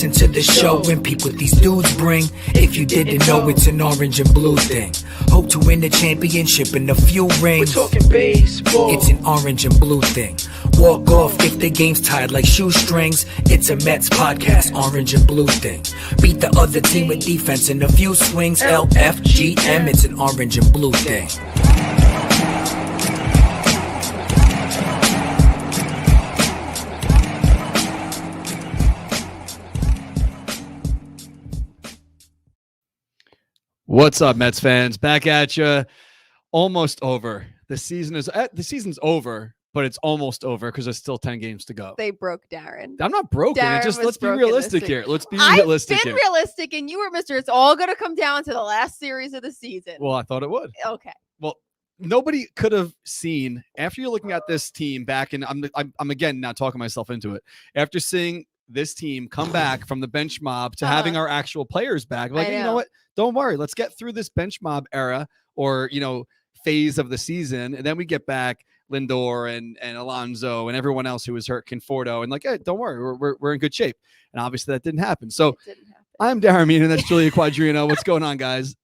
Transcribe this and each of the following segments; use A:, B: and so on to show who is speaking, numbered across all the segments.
A: listen to the show and peep what these dudes bring. If you didn't know, it's an orange and blue thing. Hope to win the championship and a few rings.
B: We're talking baseball.
A: It's an orange and blue thing. Walk off if the game's tied like shoestrings. It's a Mets podcast, orange and blue thing. Beat the other team with defense and a few swings. LFGM, it's an orange and blue thing.
C: What's up, Mets fans? Back at you. Almost over. The season's over, but it's almost over because there's still 10 games to go.
D: They broke Darren.
C: I'm not broken. Let's be realistic here. Let's be realistic here.
D: I've been realistic, and you were Mr. It's all going to come down to the last series of the season.
C: Well, I thought it would.
D: Okay.
C: Well, nobody could have seen after you're looking at this team back in. I'm again not talking myself into it. After seeing this team come back from the bench mob to having our actual players back, like, you know what? Don't worry. Let's get through this bench mob era or, phase of the season. And then we get back Lindor and Alonzo and everyone else who was hurt, Conforto. And like, hey, don't worry. We're in good shape. And obviously that didn't happen. So I'm Darren Meenan. That's Julia Quadrino. What's going on, guys?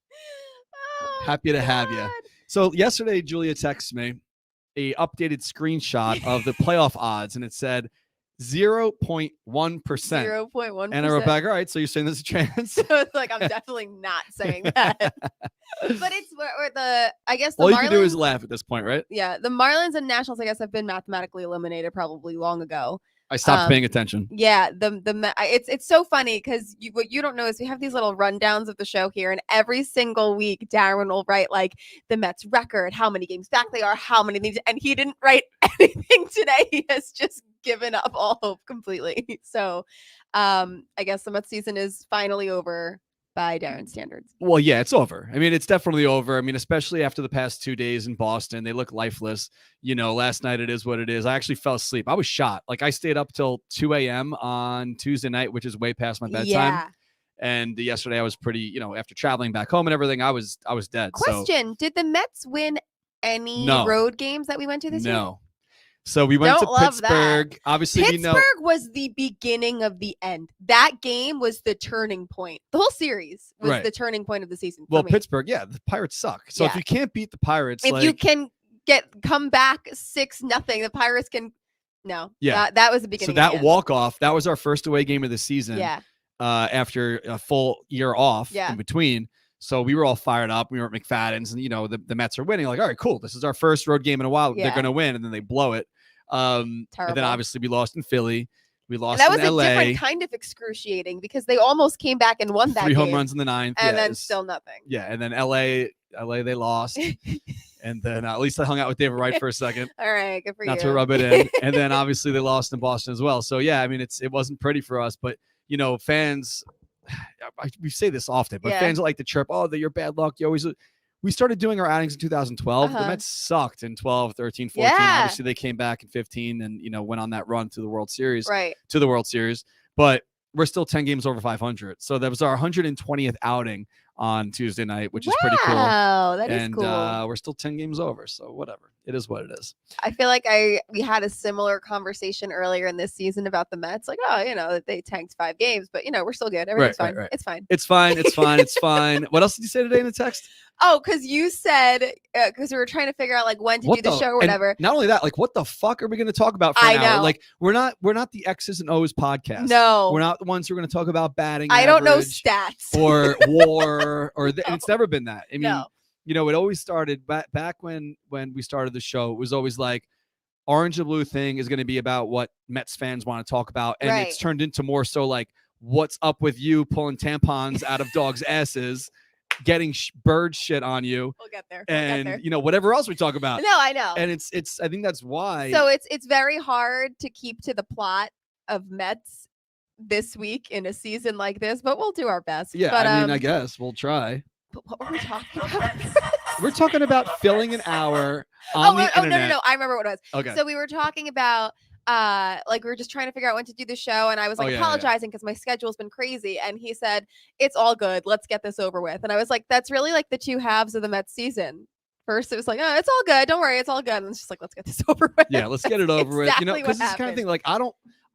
C: Happy to have you. So yesterday, Julia texted me a updated screenshot of the playoff odds. And it said 0.1%.
D: 0.1%.
C: And I wrote back, all right, so you're saying there's a chance?
D: So it's like, I'm definitely not saying that. But it's where I guess the
C: all
D: Marlins,
C: you can do is laugh at this point, right?
D: Yeah, the Marlins and Nationals, I guess, have been mathematically eliminated probably long ago.
C: I stopped paying attention.
D: Yeah, it's so funny because what you don't know is we have these little rundowns of the show here, and every single week Darren will write like the Mets record, how many games back they are, how many things, and he didn't write anything today. He has just given up all hope completely. So I guess the Mets season is finally over by Darren's standards.
C: Well, yeah, it's over. I mean, it's definitely over. I mean, especially after the past 2 days in Boston, they look lifeless. Last night it is what it is. I actually fell asleep. I was shot. Like I stayed up till 2 a.m. on Tuesday night, which is way past my bedtime. Yeah. And yesterday I was pretty, after traveling back home and everything, I was dead.
D: Question: did the Mets win any road games that we went to this year?
C: No. So we went to Pittsburgh. That. Obviously,
D: Pittsburgh was the beginning of the end. That game was the turning point. The whole series was the turning point of the season.
C: Well, Pittsburgh, the Pirates suck. So if you can't beat the Pirates,
D: if you can come back 6-0, the Pirates can. No, that was the beginning.
C: So that walk off, that was our first away game of the season. Yeah. After a full year off in between. So we were all fired up. We were at McFadden's, and the Mets are winning. Like, all right, cool. This is our first road game in a while. They're going to win, and then they blow it. And then obviously we lost in Philly. We lost in LA. That was a different
D: kind of excruciating because they almost came back and won that
C: 3
D: game.
C: home runs in the 9th.
D: And then still nothing.
C: Yeah, and then LA they lost. And then at least I hung out with David Wright for a second.
D: All right, good for you.
C: Not to rub it in. And then obviously they lost in Boston as well. So yeah, I mean it wasn't pretty for us, but fans, we say this often, but fans like to chirp, oh, you're bad luck. We started doing our outings in 2012. The Mets sucked in 12, 13, 14. Obviously they came back in 15 and went on that run to the World Series. But we're still 10 games over 500. So that was our 120th outing on Tuesday night, which is pretty cool.
D: Wow, that is cool.
C: We're still 10 games over. So whatever. It is what it is.
D: I feel like we had a similar conversation earlier in this season about the Mets. Like, they tanked 5 games, but we're still good. Everything's fine. Right. It's fine.
C: It's fine. It's fine. It's fine. What else did you say today in the text?
D: Oh, because you said, because we were trying to figure out like when to do the show or whatever.
C: Not only that, like what the fuck are we going to talk about for an hour? Like we're not the X's and O's podcast.
D: No.
C: We're not the ones who are going to talk about batting
D: I don't know stats.
C: Or war or and it's never been that. I mean, it always started back when we started the show. It was always like orange and blue thing is going to be about what Mets fans want to talk about. And it's turned into more so like what's up with you pulling tampons out of dogs' asses. Getting bird shit on you.
D: We'll get there.
C: And whatever else we talk about.
D: No, I know.
C: And it's I think that's why.
D: So it's very hard to keep to the plot of Mets this week in a season like this, but we'll do our best.
C: Yeah,
D: but,
C: I guess we'll try.
D: But what were we talking about?
C: We're talking about filling an hour on the internet.
D: No. I remember what it was.
C: Okay.
D: So we were talking about like we were just trying to figure out when to do the show, and I was like apologizing because my schedule's been crazy, and he said it's all good, let's get this over with. And I was like, that's really like the 2 halves of the Mets season. First it was like, oh, it's all good, don't worry, it's all good, and it's just like, let's get this over with.
C: Yeah, let's get it over with. Because this kind of thing, like I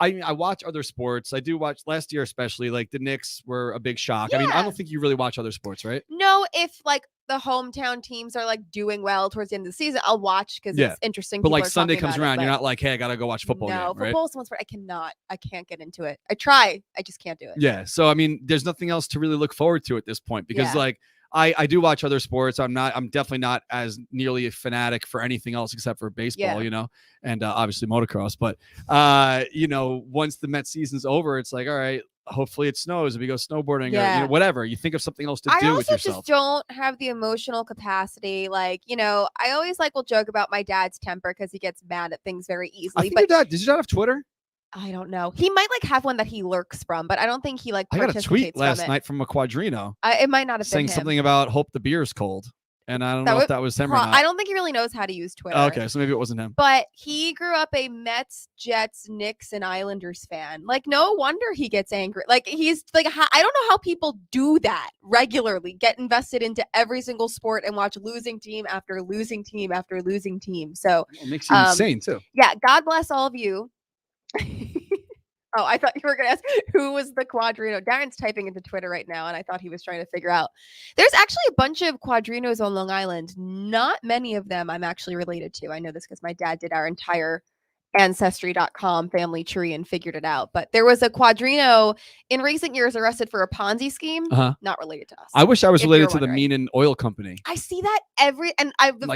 C: I watch other sports. I do watch last year, especially like the Knicks were a big shock. I mean, I
D: Yeah.
C: don't think you really watch other sports, right?
D: No, if like the hometown teams are like doing well towards the end of the season, I'll watch because
C: Yeah.
D: it's interesting.
C: But
D: People
C: like
D: are
C: Sunday
D: talking
C: comes
D: about it,
C: around, you're
D: but
C: not like, hey, I gotta go watch football.
D: No,
C: game, right?
D: football is one sport I can't get into it. I try, I just can't do it.
C: Yeah. So I mean, there's nothing else to really look forward to at this point because
D: Yeah.
C: like I do watch other sports. I'm definitely not as nearly a fanatic for anything else except for baseball,
D: Yeah.
C: and obviously motocross. But once the Mets season's over, it's like, all right, hopefully it snows and we go snowboarding or
D: Yeah.
C: whatever. You think of something else to
D: I
C: do
D: also
C: with yourself.
D: just don't have the emotional capacity. Like, I always will joke about my dad's temper because he gets mad at things very
C: I
D: easily.
C: think
D: But
C: your dad, did your dad have Twitter?
D: I don't know. He might have one that he lurks from, but I don't think he
C: I got a
D: participates
C: tweet
D: from
C: last
D: it.
C: night from a Quadrino
D: It might not have
C: saying
D: been him.
C: something about hope the beer's cold. And I don't
D: That
C: know
D: would
C: if that was him or
D: I
C: not.
D: don't think he really knows how to use Twitter.
C: Okay, so maybe it wasn't him.
D: But he grew up a Mets, Jets, Knicks, and Islanders fan. Like, no wonder he gets angry. Like, he's like, I don't know how people do that regularly, get invested into every single sport and watch losing team after losing team after losing team. So,
C: It makes you insane too.
D: yeah, God bless all of you. Oh, I thought you were going to ask who was the Quadrino. Darren's typing into Twitter right now, and I thought he was trying to figure out. There's actually a bunch of Quadrinos on Long Island. Not many of them I'm actually related to. I know this because my dad did our entire Ancestry.com family tree and figured it out. But there was a Quadrino in recent years arrested for a Ponzi scheme. Not related to us.
C: I wish I was
D: if
C: related
D: you're
C: to the
D: wondering.
C: Meenan oil company.
D: I see that I
C: wish.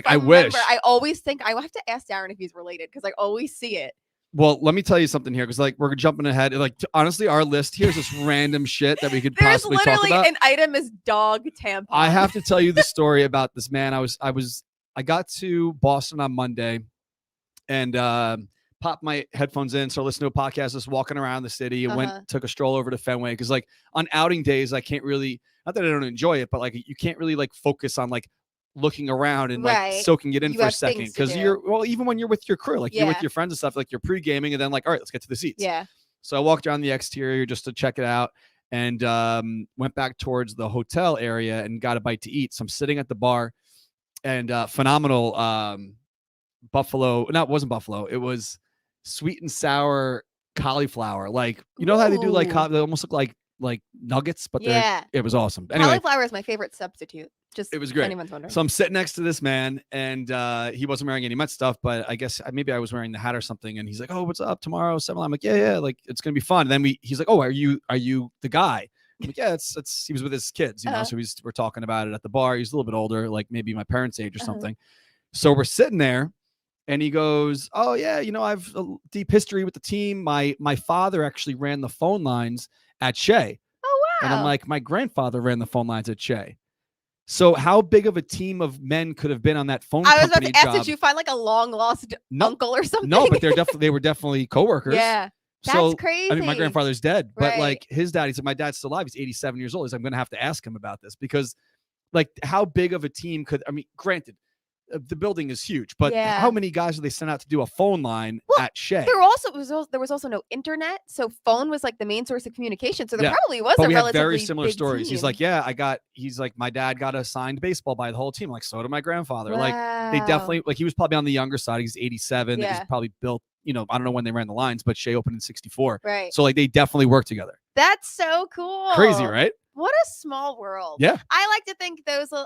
D: remember, I always think I will have to ask Darren if he's related because I always see it.
C: Well, let me tell you something here, because like we're jumping ahead. Like honestly, our list here's this random shit that we could
D: There's
C: possibly talk
D: literally
C: about.
D: an item is dog tampon.
C: I have to tell you the story about this man. I got to Boston on Monday, and popped my headphones in, started listening to a podcast, just walking around the city, and took a stroll over to Fenway because like on outing days, I can't really, not that I don't enjoy it, but like you can't really like focus on like looking around and like soaking it in
D: You
C: for a
D: have
C: second
D: things to
C: because
D: do.
C: even when you're with your crew, like you're with
D: Yeah.
C: your friends and stuff, like you're pre-gaming and then like, all right, let's get to the seats.
D: Yeah.
C: So I walked around the exterior just to check it out and went back towards the hotel area and got a bite to eat. So I'm sitting at the bar and phenomenal buffalo. No, it wasn't buffalo. It was sweet and sour cauliflower. Like, you know how they do like,
D: Ooh.
C: they almost look like nuggets, but
D: Yeah.
C: it was awesome. Anyway,
D: Cauliflower is my favorite substitute. Just
C: it was
D: if
C: great.
D: anyone's wondering.
C: So I'm sitting next to this man, and he wasn't wearing any Met stuff, but I guess maybe I was wearing the hat or something. And he's like, "Oh, what's up tomorrow?" 7. I'm like, "Yeah, like it's gonna be fun." And then he's like, "Oh, are you the guy?" I'm like, "Yeah, it's." He was with his kids, so we're talking about it at the bar. He's a little bit older, like maybe my parents' age or something. So we're sitting there, and he goes, "Oh yeah, I've a deep history with the team. My father actually ran the phone lines at Shea."
D: Oh wow.
C: And I'm like, "My grandfather ran the phone lines at Shea." So how big of a team of men could have been on that phone
D: I was about
C: company
D: to ask,
C: job?
D: did you find like a long lost uncle or something?
C: No, but they were definitely coworkers.
D: Yeah. That's
C: So,
D: crazy.
C: I mean, my grandfather's dead, but
D: Right.
C: like his dad, he said, my dad's still alive. He's 87 years old. He's like, I'm going to have to ask him about this because like how big of a team granted, the building is huge, but
D: Yeah.
C: how many guys do they send out to do a phone line at Shea?
D: There was also no internet, so phone was like the main source of communication. So there
C: Yeah.
D: probably was
C: But
D: a
C: we have
D: relatively
C: very similar
D: big
C: stories. He's
D: team.
C: like, he's like, my dad got a signed baseball by the whole team. Like, so did my grandfather. Like, they definitely, like, he was probably on the younger side. He's 87.
D: Yeah.
C: He's probably built, I don't know when they ran the lines, but Shea opened in 64.
D: Right.
C: So, like, they definitely work together.
D: That's so cool.
C: Crazy, right?
D: What a small world.
C: Yeah.
D: I like to think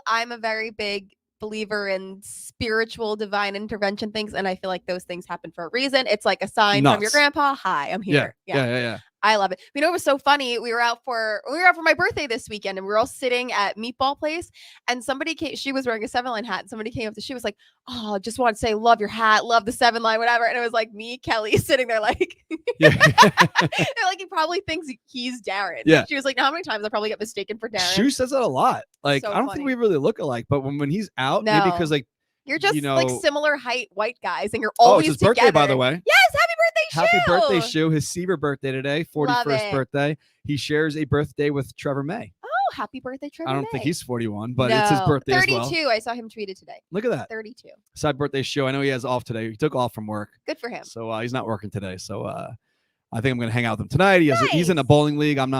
D: I'm a very big believer in spiritual divine intervention things, and I feel like those things happen for a reason. It's like a sign from your
C: Nuts.
D: grandpa. Hi, I'm here.
C: Yeah.
D: I love it. It was so funny. We were out for my birthday this weekend, and we were all sitting at Meatball Place, and somebody came. She was wearing a 7-line hat, and somebody came up to. She was like, "Oh, just want to say, love your hat, love the 7-line, whatever." And it was like me, Kelly, sitting there like,
C: Yeah.
D: they're like, he probably thinks he's Darren.
C: Yeah.
D: She was like, "How many times I probably get mistaken for Darren?"
C: Shu says that a lot. Like,
D: So
C: I don't
D: funny.
C: think we really look alike, but when he's out,
D: No.
C: maybe because like,
D: You're just like similar height white guys, and you're always
C: it's his birthday, by the way.
D: Yes, happy birthday, Shu!
C: Happy birthday, Shu. His Seaver birthday today, 41st
D: Love it.
C: birthday. He shares a birthday with Trevor May.
D: Oh, happy birthday, Trevor
C: I don't
D: May.
C: think he's 41, but it's his birthday
D: 32.
C: as well.
D: I saw him tweeted today.
C: Look at that.
D: 32.
C: Sad birthday, Shu. I know he has off today. He took off from work.
D: Good for him.
C: So he's not working today. So I think I'm going to hang out with him tonight. He's in a
D: Nice.
C: bowling league. I'm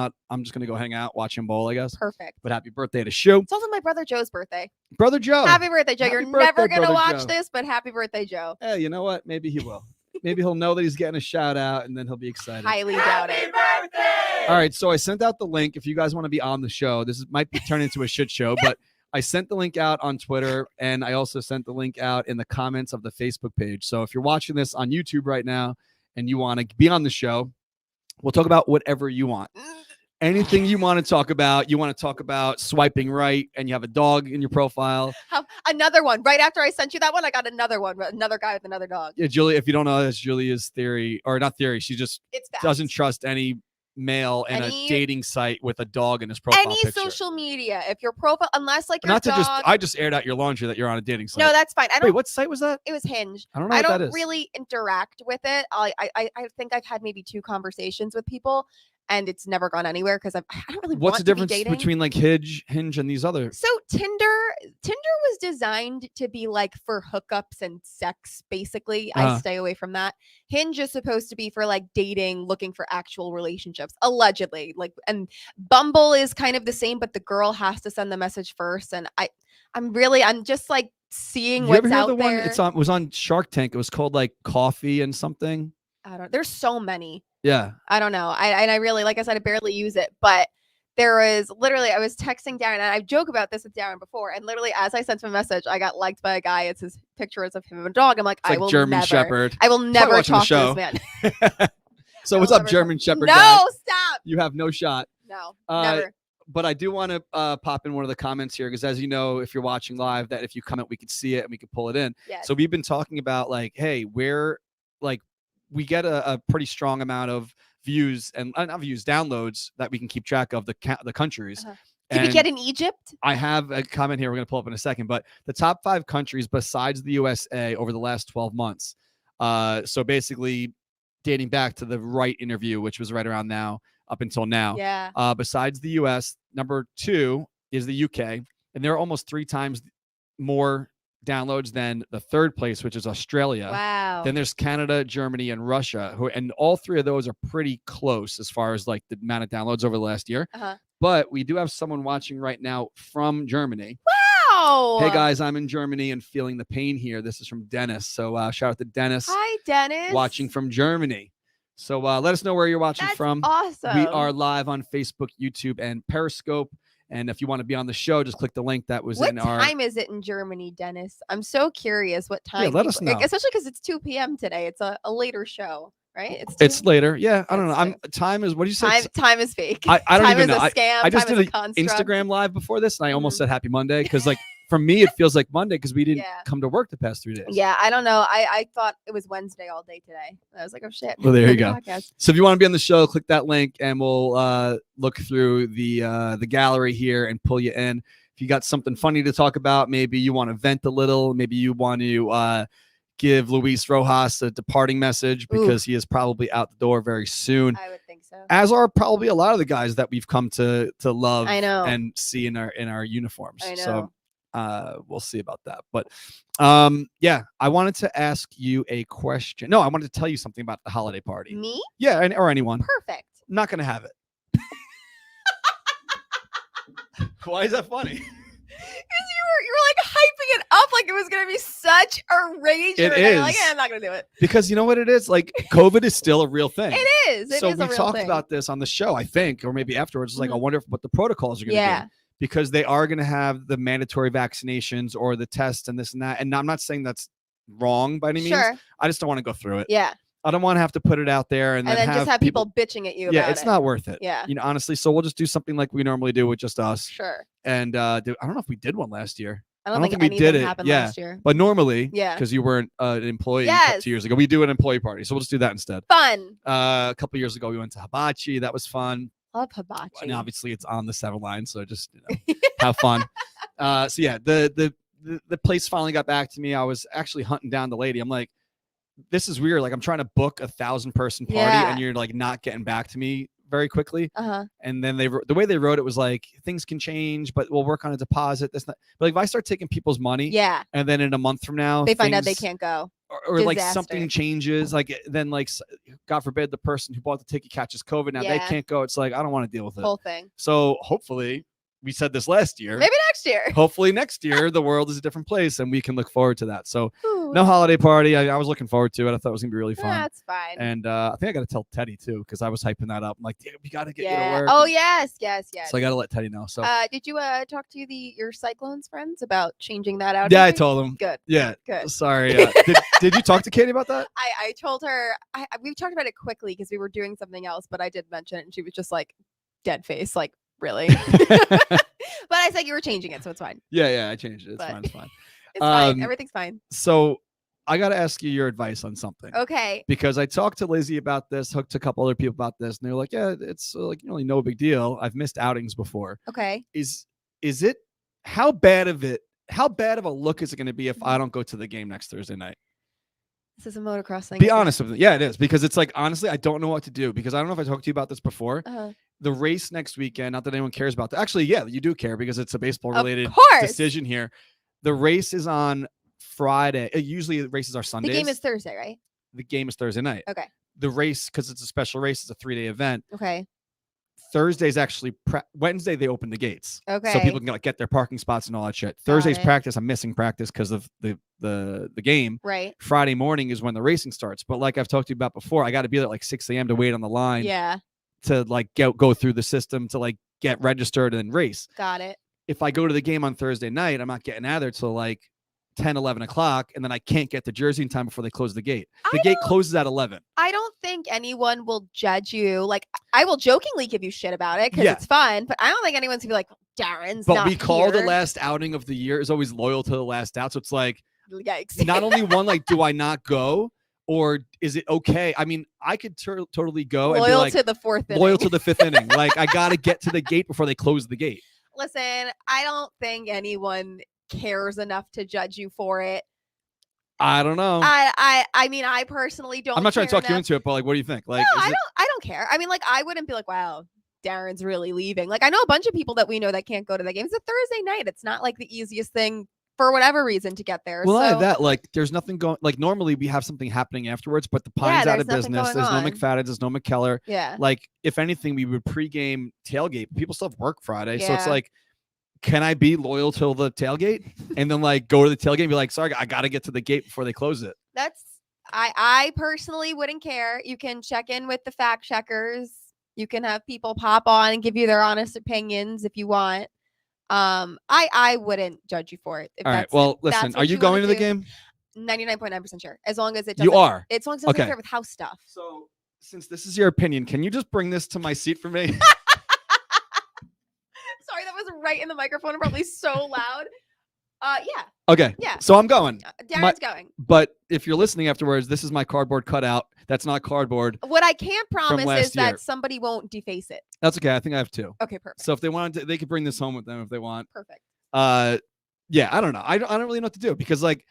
C: just going to go hang out, watch him bowl, I guess.
D: Perfect.
C: But happy birthday to Shu.
D: It's also my brother Joe's birthday.
C: Brother Joe.
D: Happy birthday, Joe.
C: Happy
D: You're
C: birthday,
D: never going to
C: Brother
D: watch
C: Joe.
D: this, but happy birthday, Joe.
C: Hey, you know what? Maybe he will. maybe he'll know that he's getting a shout out, and then he'll be excited.
D: Highly doubt it.
C: All right, so I sent out the link. If you guys want to be on the show, might be turned into a shit show, but I sent the link out on Twitter, and I also sent the link out in the comments of the Facebook page. So if you're watching this on YouTube right now and you want to be on the show, we'll talk about whatever you want. Anything you want to talk about. You want to talk about swiping right and you have a dog in your profile.
D: Another one. Right after I sent you that one, I got another one. Another guy with another dog.
C: Yeah, Julie, if you don't know, that's Julia's theory, or not theory. She just doesn't trust any male in a dating site with a dog in his profile picture.
D: Social media. If your profile, unless like your
C: not
D: dog.
C: I just aired out your laundry that you're on a dating site.
D: No, that's fine.
C: Wait, what site was that?
D: It was Hinge.
C: I don't know what that is.
D: Really interact with it. I think I've had maybe 2 conversations with people, and it's never gone anywhere because I don't really
C: What's
D: want
C: the
D: to be
C: difference
D: dating.
C: between like Hinge and these other?
D: So Tinder was designed to be like for hookups and sex, basically. I stay away from that. Hinge is supposed to be for like dating, looking for actual relationships, allegedly. Like, and Bumble is kind of the same, but the girl has to send the message first. And I'm just like seeing what's out there.
C: One? It was on Shark Tank. It was called like Coffee and something.
D: There's so many.
C: Yeah.
D: I don't know. I really, like I said, I barely use it, but there was literally, I was texting Darren, and I joke about this with Darren before, and literally as I sent him a message, I got liked by a guy. It's his pictures of him and a dog. I'm like,
C: I will German
D: never,
C: Shepherd.
D: I will never talk to this man.
C: So what's up, German Shepherd?
D: No,
C: guy?
D: stop.
C: You have no shot.
D: No, never.
C: But I do want to pop in one of the comments here, because as you know, if you're watching live, that if you comment, we could see it and we could pull it in.
D: Yes.
C: So we've been talking about like, hey, we get a pretty strong amount of views and not views, downloads that we can keep track of the countries.
D: Did we get in Egypt?
C: I have a comment here we're going to pull up in a second, but the top 5 countries besides the USA over the last 12 months. So basically dating back to the Wright interview, which was right around now, up until now.
D: Yeah.
C: Besides the US, number 2 is the UK, and they're almost 3 times more downloads than the 3rd place, which is Australia.
D: Wow.
C: Then there's Canada, Germany, and Russia, and all 3 of those are pretty close as far as like the amount of downloads over the last year. But we do have someone watching right now from Germany.
D: Wow.
C: Hey guys, I'm in Germany and feeling the pain here. This is from Dennis. So shout out to Dennis.
D: Hi, Dennis.
C: Watching from Germany. So let us know where you're watching from.
D: Awesome.
C: We are live on Facebook, YouTube, and Periscope. And if you want to be on the show, just click the link that was in our...
D: What time is it in Germany, Dennis? I'm so curious what time.
C: Yeah, let us know.
D: Especially because it's 2 p.m. today. It's a later show, right?
C: It's later. Yeah, I don't know. Time is... What do you say?
D: Time is fake.
C: I don't
D: time
C: even know.
D: Time is a scam.
C: I just
D: did
C: an
D: construct.
C: Instagram live before this, and I almost said Happy Monday, because like for me, it feels like Monday because we didn't come to work the past 3 days.
D: Yeah, I don't know. I thought it was Wednesday all day today. I was like, oh shit.
C: Well, there you go. So if you want to be on the show, click that link, and we'll look through the gallery here and pull you in. If you got something funny to talk about, maybe you want to vent a little, maybe you want to give Luis Rojas a departing message because he is probably out the door very soon.
D: I would think so.
C: As are probably a lot of the guys that we've come to love and see in our uniforms.
D: I know.
C: So we'll see about that. But yeah, I wanted to ask you a question. No, I wanted to tell you something about the holiday party.
D: Me?
C: Yeah, or anyone.
D: Perfect.
C: I'm not gonna have it. Why is that funny?
D: Because you were like hyping it up like it was gonna be such a rage.
C: It is.
D: Like, I'm not gonna do it.
C: Because you know what it is? Like COVID is still a real thing.
D: It is.
C: So we talked about this on the show, I think, or maybe afterwards. It's like, I wonder what the protocols are gonna be. Because they are gonna have the mandatory vaccinations or the test and this and that. And I'm not saying that's wrong by any means. I just don't want to go through it.
D: Yeah.
C: I don't want to have to put it out there and then
D: just have people bitching at you.
C: Yeah, it's not worth it.
D: Yeah.
C: You know, honestly. So we'll just do something like we normally do with just us.
D: Sure.
C: And I don't know if we did one last year.
D: I don't think we did it. Happened last year.
C: But normally,
D: yeah,
C: because you weren't an employee 2 years ago, we do an employee party. So we'll just do that instead.
D: Fun.
C: A couple years ago, we went to Hibachi. That was fun.
D: Love Hibachi.
C: And obviously, it's on the 7 line, so just have fun. So yeah, the place finally got back to me. I was actually hunting down the lady. I'm like, this is weird. Like, I'm trying to book a 1,000-person party, and you're like not getting back to me very quickly. And then the way they wrote it was like, things can change, but we'll work on a deposit. That's not. But like, if I start taking people's money, and then in a month from now
D: they find out they can't go,
C: or like something changes, like then like God forbid the person who bought the ticket catches COVID, now they can't go. It's like, I don't want to deal with it.
D: Whole thing.
C: So hopefully, we said this last year.
D: Maybe next year.
C: Hopefully next year the world is a different place and we can look forward to that. So No holiday party. I was looking forward to it. I thought it was gonna be really fun.
D: That's fine.
C: And I think I got to tell Teddy too, because I was hyping that up. I'm like, dude, we got to get you to
D: yeah.
C: work.
D: Oh yes.
C: So I got to let Teddy know. So
D: did you talk to your Cyclones friends about changing that out?
C: yeah, I told him.
D: Good.
C: Yeah.
D: Good.
C: Sorry. Did you talk to Katie about that?
D: I told her we talked about it quickly because we were doing something else, but I did mention it and she was just like dead face, like really. But I said you were changing it, so it's fine.
C: Yeah, I changed it. It's fine.
D: It's fine. Everything's fine.
C: So I got to ask you your advice on something.
D: Okay.
C: Because I talked to Lizzie about this, hooked a couple other people about this, and they're like, yeah, it's like really no big deal. I've missed outings before.
D: Okay.
C: Is it how bad of a look is it going to be if I don't go to the game next Thursday night?
D: This is a motocross thing.
C: Be honest with me. Yeah, it is. Because it's like, honestly, I don't know what to do. Because I don't know if I talked to you about this before. The race next weekend, not that anyone cares about that. Actually, yeah, you do care because it's a baseball related decision here. The race is on Friday. Usually the races are Sundays.
D: The game is Thursday, right?
C: The game is Thursday night.
D: Okay.
C: The race, because it's a special race, it's a 3-day event.
D: Okay.
C: Thursday's actually Wednesday they open the gates.
D: Okay.
C: So people can like get their parking spots and all that shit. Thursday's practice, I'm missing practice because of the game.
D: Right.
C: Friday morning is when the racing starts. But like I've talked to you about before, I got to be there at like 6 a.m. to wait on the line.
D: Yeah.
C: To like go through the system to like get registered and race.
D: Got it.
C: If I go to the game on Thursday night, I'm not getting out of there till like 10, 11 o'clock, and then I can't get to Jersey in time before they close the gate. The gate closes at 11.
D: I don't think anyone will judge you. Like, I will jokingly give you shit about it because it's fun, but I don't think anyone's gonna be like, Darren's
C: but
D: not
C: we call
D: here.
C: the last outing of the year is always loyal to the last out. So it's like,
D: yikes.
C: not only one, like, do I not go? Or is it okay? I mean, I could totally go and be like,
D: to the fourth inning.
C: Loyal to the fifth inning. Like, I got to get to the gate before they close the gate.
D: Listen, I don't think anyone cares enough to judge you for it.
C: I don't know.
D: I mean, I personally don't.
C: I'm not trying to talk
D: enough.
C: you into it, but like, what do you think? Like,
D: no, I don't care. I mean, like, I wouldn't be like, wow, Darren's really leaving. Like, I know a bunch of people that we know that can't go to the game. It's a Thursday night. It's not like the easiest thing for whatever reason to get there.
C: Well,
D: so,
C: I have that. Like, there's nothing going. Like, normally we have something happening afterwards, but the Pine's out of business. There's no McFadden's. There's no McKellar.
D: Yeah.
C: Like, if anything, we would pregame tailgate. People still have work Friday, so it's like, can I be loyal till the tailgate and then like go to the tailgate and be like, sorry, I got to get to the gate before they close it?
D: I personally wouldn't care. You can check in with the fact checkers. You can have people pop on and give you their honest opinions if you want. I wouldn't judge you for it.
C: All right. Well, listen, are you going to the game?
D: 99.9% sure. As long as it doesn't.
C: You are.
D: As long as it doesn't interfere with house stuff.
C: So since this is your opinion, can you just bring this to my seat for me?
D: Sorry, that was right in the microphone, probably so loud. Yeah.
C: Okay.
D: Yeah.
C: So I'm going.
D: Darren's going.
C: But if you're listening afterwards, this is my cardboard cutout. That's not cardboard.
D: What I can't promise is
C: year.
D: that somebody won't deface it.
C: That's okay. I think I have two.
D: Okay, perfect.
C: So if they wanted to, they could bring this home with them if they want.
D: Perfect.
C: Yeah, I don't know. I don't really know what to do because like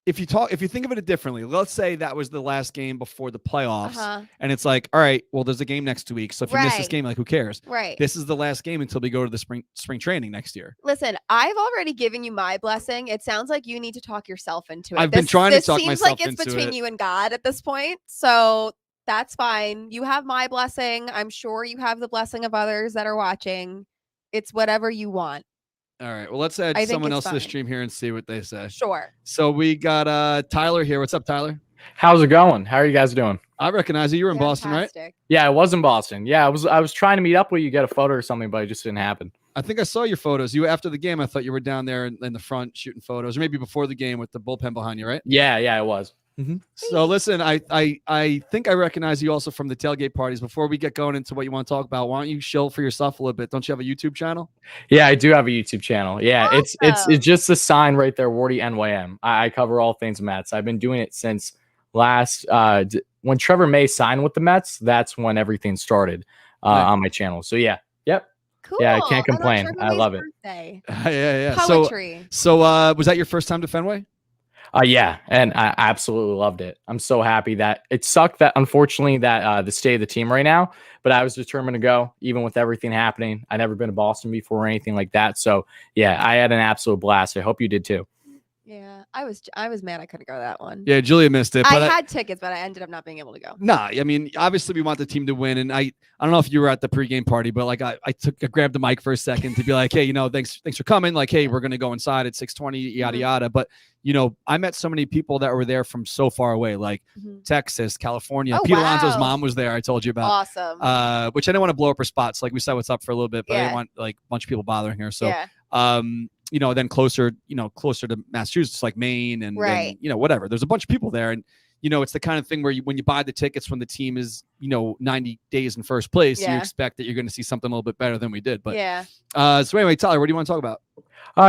C: if you think of it differently, let's say that was the last game before the playoffs, and it's like, all right, well, there's a game next week, so if you miss this game, like, who cares?
D: Right.
C: This is the last game until we go to the spring training next year.
D: Listen, I've already given you my blessing. It sounds like you need to talk yourself into it.
C: I've been trying to talk myself into it.
D: It seems like it's between you and God at this point, so that's fine. You have my blessing. I'm sure you have the blessing of others that are watching. It's whatever you want.
C: All right. Well, let's add someone else to the stream here and see what they say.
D: Sure.
C: So we got Tyler here. What's up, Tyler?
B: How's it going? How are you guys doing?
C: I recognize you. You were in Boston, right?
B: Yeah, I was in Boston. Yeah, I was trying to meet up with you, get a photo or something, but it just didn't happen.
C: I think I saw your photos. You after the game, I thought you were down there in the front shooting photos, or maybe before the game with the bullpen behind you, right?
B: Yeah, I was.
C: Mm-hmm. So listen, I think I recognize you also from the tailgate parties. Before we get going into what you want to talk about, why don't you shill for yourself a little bit? Don't you have a YouTube channel?
B: Yeah, I do have a YouTube channel. Yeah,
D: awesome.
B: it's just a sign right there, Wardy NYM. I cover all things Mets. I've been doing it since last when Trevor May signed with the Mets. That's when everything started on my channel. So yeah, yep.
D: Cool.
B: Yeah, I can't complain. I love it.
C: Yeah.
D: Poetry.
C: So was that your first time to Fenway?
B: Yeah, and I absolutely loved it. I'm so happy that it sucked that unfortunately that the state of the team right now, but I was determined to go even with everything happening. I'd never been to Boston before or anything like that. So yeah, I had an absolute blast. I hope you did too.
D: Yeah, I was mad I couldn't go to that one.
C: Yeah, Julia missed it.
D: I
C: But
D: had tickets, but I ended up not being able to go.
C: Nah, I mean, obviously we want the team to win, and I don't know if you were at the pregame party, but like I grabbed the mic for a second to be like, hey, thanks for coming. Like, hey, we're gonna go inside at 6:20, yada yada. But I met so many people that were there from so far away, like Texas, California.
D: Oh,
C: Pete
D: wow.
C: Alonso's mom was there. I told you about.
D: Awesome.
C: Which I didn't want to blow up her spots. Like we said, what's up for a little bit, but I didn't want like a bunch of people bothering her. So, then closer to Massachusetts, like Maine and whatever. There's a bunch of people there, and it's the kind of thing where when you buy the tickets when the team is 90 days in first place, you expect that you're going to see something a little bit better than we did. But so anyway, Tyler, what do you want to talk about?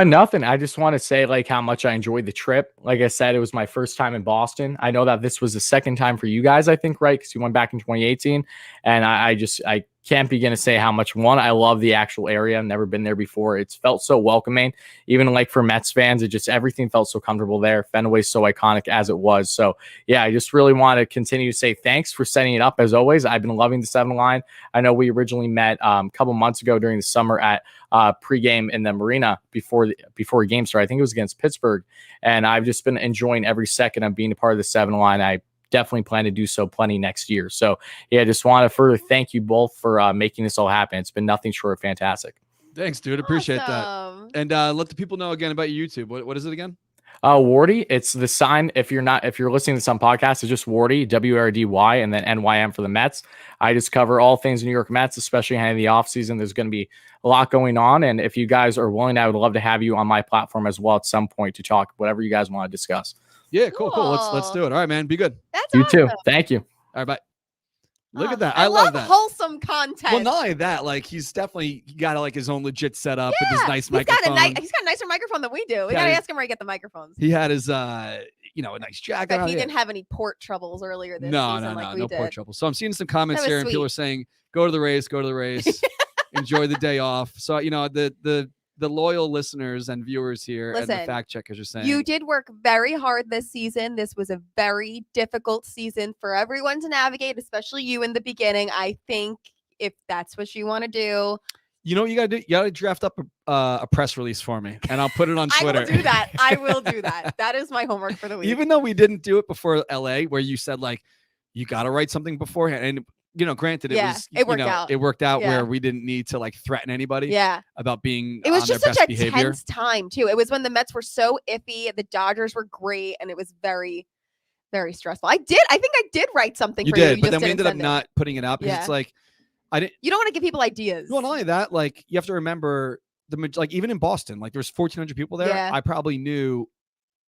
B: Nothing. I just want to say like how much I enjoyed the trip. Like I said, it was my first time in Boston. I know that this was the second time for you guys, I think, right? Because you went back in 2018, and I can't begin to say how much I love the actual area. I've never been there before. It's felt so welcoming, even like for Mets fans. Everything felt so comfortable there. Fenway's so iconic as it was. So yeah, I just really want to continue to say thanks for setting it up as always. I've been loving the 7 line. I know we originally met a couple months ago during the summer at pregame in the marina before a game started. I think it was against Pittsburgh, and I've just been enjoying every second of being a part of the 7 line. I definitely plan to do so plenty next year. So yeah, just want to further thank you both for making this all happen. It's been nothing short of fantastic.
C: Thanks, dude. Appreciate that. And let the people know again about your YouTube. What is it again?
B: Wardy. It's the sign. If you're listening to some podcast, it's just Wardy, WRDY, and then NYM for the Mets. I just cover all things New York Mets, especially in the off season. There's going to be a lot going on, and if you guys are willing, I would love to have you on my platform as well at some point to talk whatever you guys want to discuss.
C: Yeah, cool. Let's do it. All right, man. Be good.
D: That's
B: you
D: awesome.
B: too. Thank you.
C: All right, bye. Look at that.
D: I
C: love that.
D: Wholesome content.
C: Well, not only that, like he got like his own legit setup with his nice microphone.
D: He's got a nicer microphone than we do. We gotta ask him where he get the microphones.
C: He had his a nice jacket.
D: But he didn't have any port troubles earlier this season. No
C: port trouble. So I'm seeing some comments here, and people are saying, "Go to the race, enjoy the day off." So the loyal listeners and viewers here and the fact checkers are saying
D: you did work very hard this season. This was a very difficult season for everyone to navigate, especially you in the beginning. I think if that's what you want to do,
C: you gotta do. You gotta draft up a press release for me, and I'll put it on Twitter.
D: I will do that. I will do that. That is my homework for the week.
C: Even though we didn't do it before LA, where you said like you gotta write something beforehand, and granted, it worked out where we didn't need to like threaten anybody about being
D: it was
C: on
D: just
C: their
D: such
C: best
D: a
C: behavior.
D: Tense time too. It was when the Mets were so iffy, the Dodgers were great, and it was very, very stressful. I think I did write something for you.
C: But then we ended up not putting it out because it's like
D: you don't want to give people ideas.
C: Well, not only that, like you have to remember even in Boston, like there's 1,400 people there. I probably knew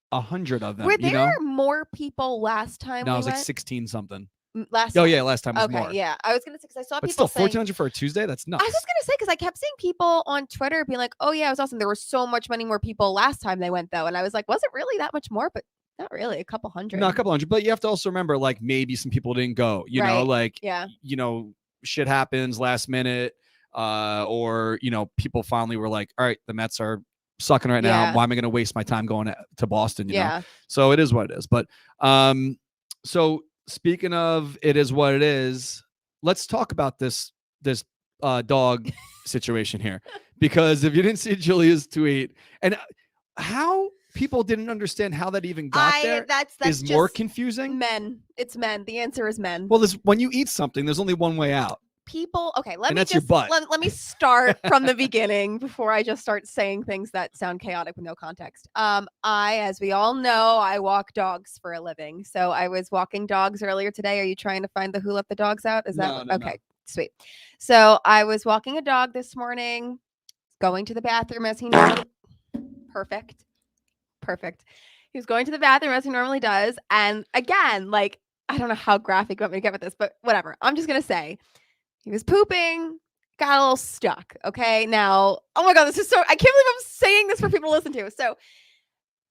C: 100 of them.
D: Were there more people last time?
C: No, it was like 16 something.
D: Last
C: time was more.
D: Yeah, I was gonna say because I saw
C: but
D: people
C: still 1,400 for a Tuesday. That's nuts.
D: I was just gonna say because I kept seeing people on Twitter being like, "Oh yeah, it was awesome." There were so many more people last time they went though, and I was like, "Was it really that much more?" But not really, a couple hundred.
C: No, a couple hundred. But you have to also remember, like maybe some people didn't go. Shit happens last minute, or people finally were like, "All right, the Mets are sucking right now. Why am I going to waste my time going to Boston?" You know? So it is what it is. But so. Speaking of it is what it is, let's talk about this dog situation here. Because if you didn't see Julia's tweet and how people didn't understand how that even got there that's is more confusing.
D: Men. It's men. The answer is men.
C: Well, when you eat something, there's only one way out.
D: People, okay, let me start from the beginning before I just start saying things that sound chaotic with no context. As we all know, I walk dogs for a living. So I was walking dogs earlier today. Are you trying to find the who let the dogs out? Is that okay? No. Sweet. So I was walking a dog this morning, going to the bathroom as he normally. Perfect. He was going to the bathroom as he normally does, and again, like I don't know how graphic you want me to get with this, but whatever. I'm just gonna say. He was pooping, got a little stuck. Okay. Now, oh my God, this is so, I can't believe I'm saying this for people to listen to. So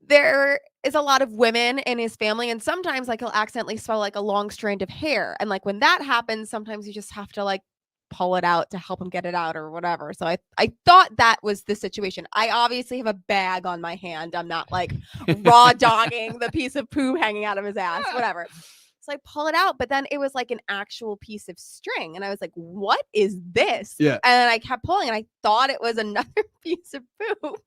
D: there is a lot of women in his family, and sometimes like he'll accidentally swallow like a long strand of hair. And like when that happens, sometimes you just have to like pull it out to help him get it out or whatever. So I thought that was the situation. I obviously have a bag on my hand. I'm not like raw dogging the piece of poo hanging out of his ass, whatever. So I pull it out, but then it was like an actual piece of string. And I was like, what is this?
C: Yeah.
D: And I kept pulling and I thought it was another piece of poop.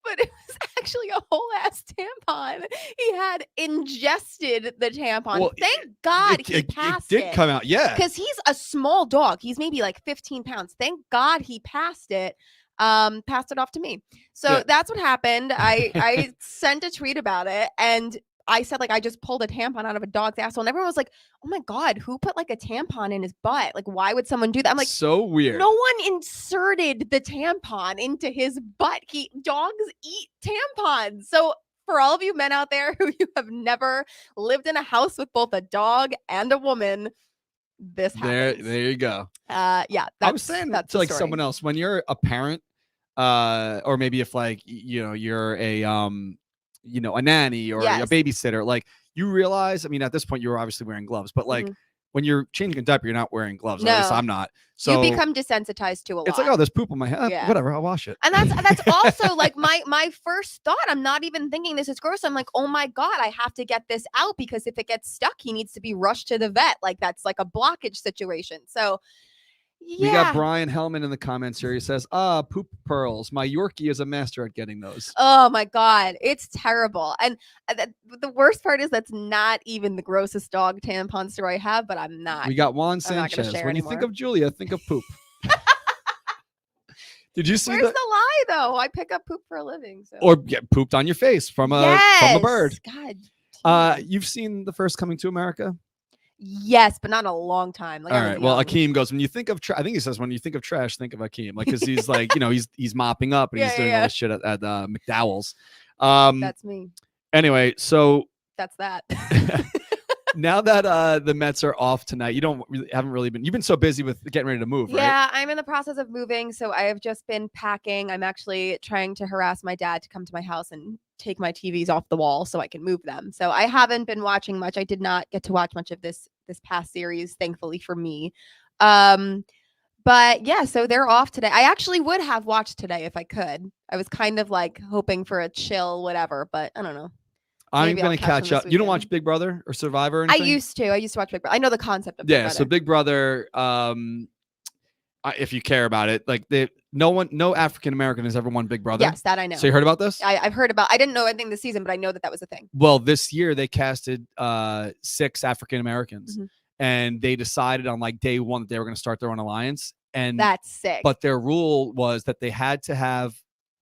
D: but it was actually a whole ass tampon. He had ingested the tampon.
C: Well,
D: Thank God he
C: it
D: passed
C: did come out. Yeah.
D: because he's a small dog. He's maybe like 15 pounds. Thank God he passed it off to me. So
C: Yeah.
D: that's what happened. I sent a tweet about it, and I said, like, I just pulled a tampon out of a dog's asshole, and everyone was like, oh my God, who put like a tampon in his butt? Like, why would someone do that? I'm like,
C: so weird.
D: no one inserted the tampon into his butt. Dogs eat tampons. So for all of you men out there who you have never lived in a house with both a dog and a woman, this happens.
C: There you go.
D: Yeah.
C: I was saying
D: that's
C: to
D: the
C: like
D: story.
C: someone else, when you're a parent, or maybe if like you're a a nanny or a
D: Yes.
C: babysitter, like you realize, I mean, at this point you were obviously wearing gloves, but like when you're changing a diaper, you're not wearing gloves. At least
D: No.
C: I'm not. So
D: you become desensitized to a lot.
C: it's like, oh, there's poop on my head.
D: Yeah.
C: Whatever, I'll wash it.
D: And that's also like my first thought. I'm not even thinking this is gross. I'm like, oh my God, I have to get this out because if it gets stuck, he needs to be rushed to the vet. Like that's like a blockage situation. So yeah.
C: We got Brian Hellman in the comments here. He says, poop pearls. My Yorkie is a master at getting those.
D: Oh my God, it's terrible. And the worst part is that's not even the grossest dog tampon story I have, but I'm not.
C: We got Juan
D: I'm not gonna
C: Sanchez.
D: share
C: When you
D: anymore.
C: think of Julia, think of poop. Did you see
D: Where's the lie though? I pick up poop for a living. So.
C: or get pooped on your face from a bird?
D: God.
C: You've seen the first Coming to America?
D: Yes, but not in a long time. Like,
C: all
D: I was
C: right. Well,
D: young.
C: Akeem goes, when you think of I think he says, when you think of trash, think of Akeem. Like, because he's like, he's mopping up and he's doing all this shit at McDowell's.
D: That's me.
C: Anyway, so
D: That's that.
C: now that the Mets are off tonight, you've been so busy with getting ready to move, right?
D: Yeah, I'm in the process of moving, so I have just been packing. I'm actually trying to harass my dad to come to my house and take my TVs off the wall so I can move them. So I haven't been watching much. I did not get to watch much of this past series, thankfully for me. But yeah, so they're off today. I actually would have watched today if I could. I was kind of like hoping for a chill, whatever, but I don't know.
C: I'm
D: Maybe I'll
C: going to
D: catch
C: catch
D: them
C: up.
D: this
C: You don't
D: weekend.
C: watch Big Brother or Survivor or
D: I
C: anything?
D: used to watch Big Brother. I know the concept of Big Brother.
C: So Big Brother, if you care about it, like no African American has ever won Big Brother.
D: Yes, that I know.
C: So you heard about this?
D: I've heard about. I didn't know anything this season, but I know that was a thing.
C: Well, this year they casted 6 African Americans,
D: Mhm.
C: and they decided on like day one that they were going to start their own alliance. And
D: That's sick.
C: but their rule was that they had to have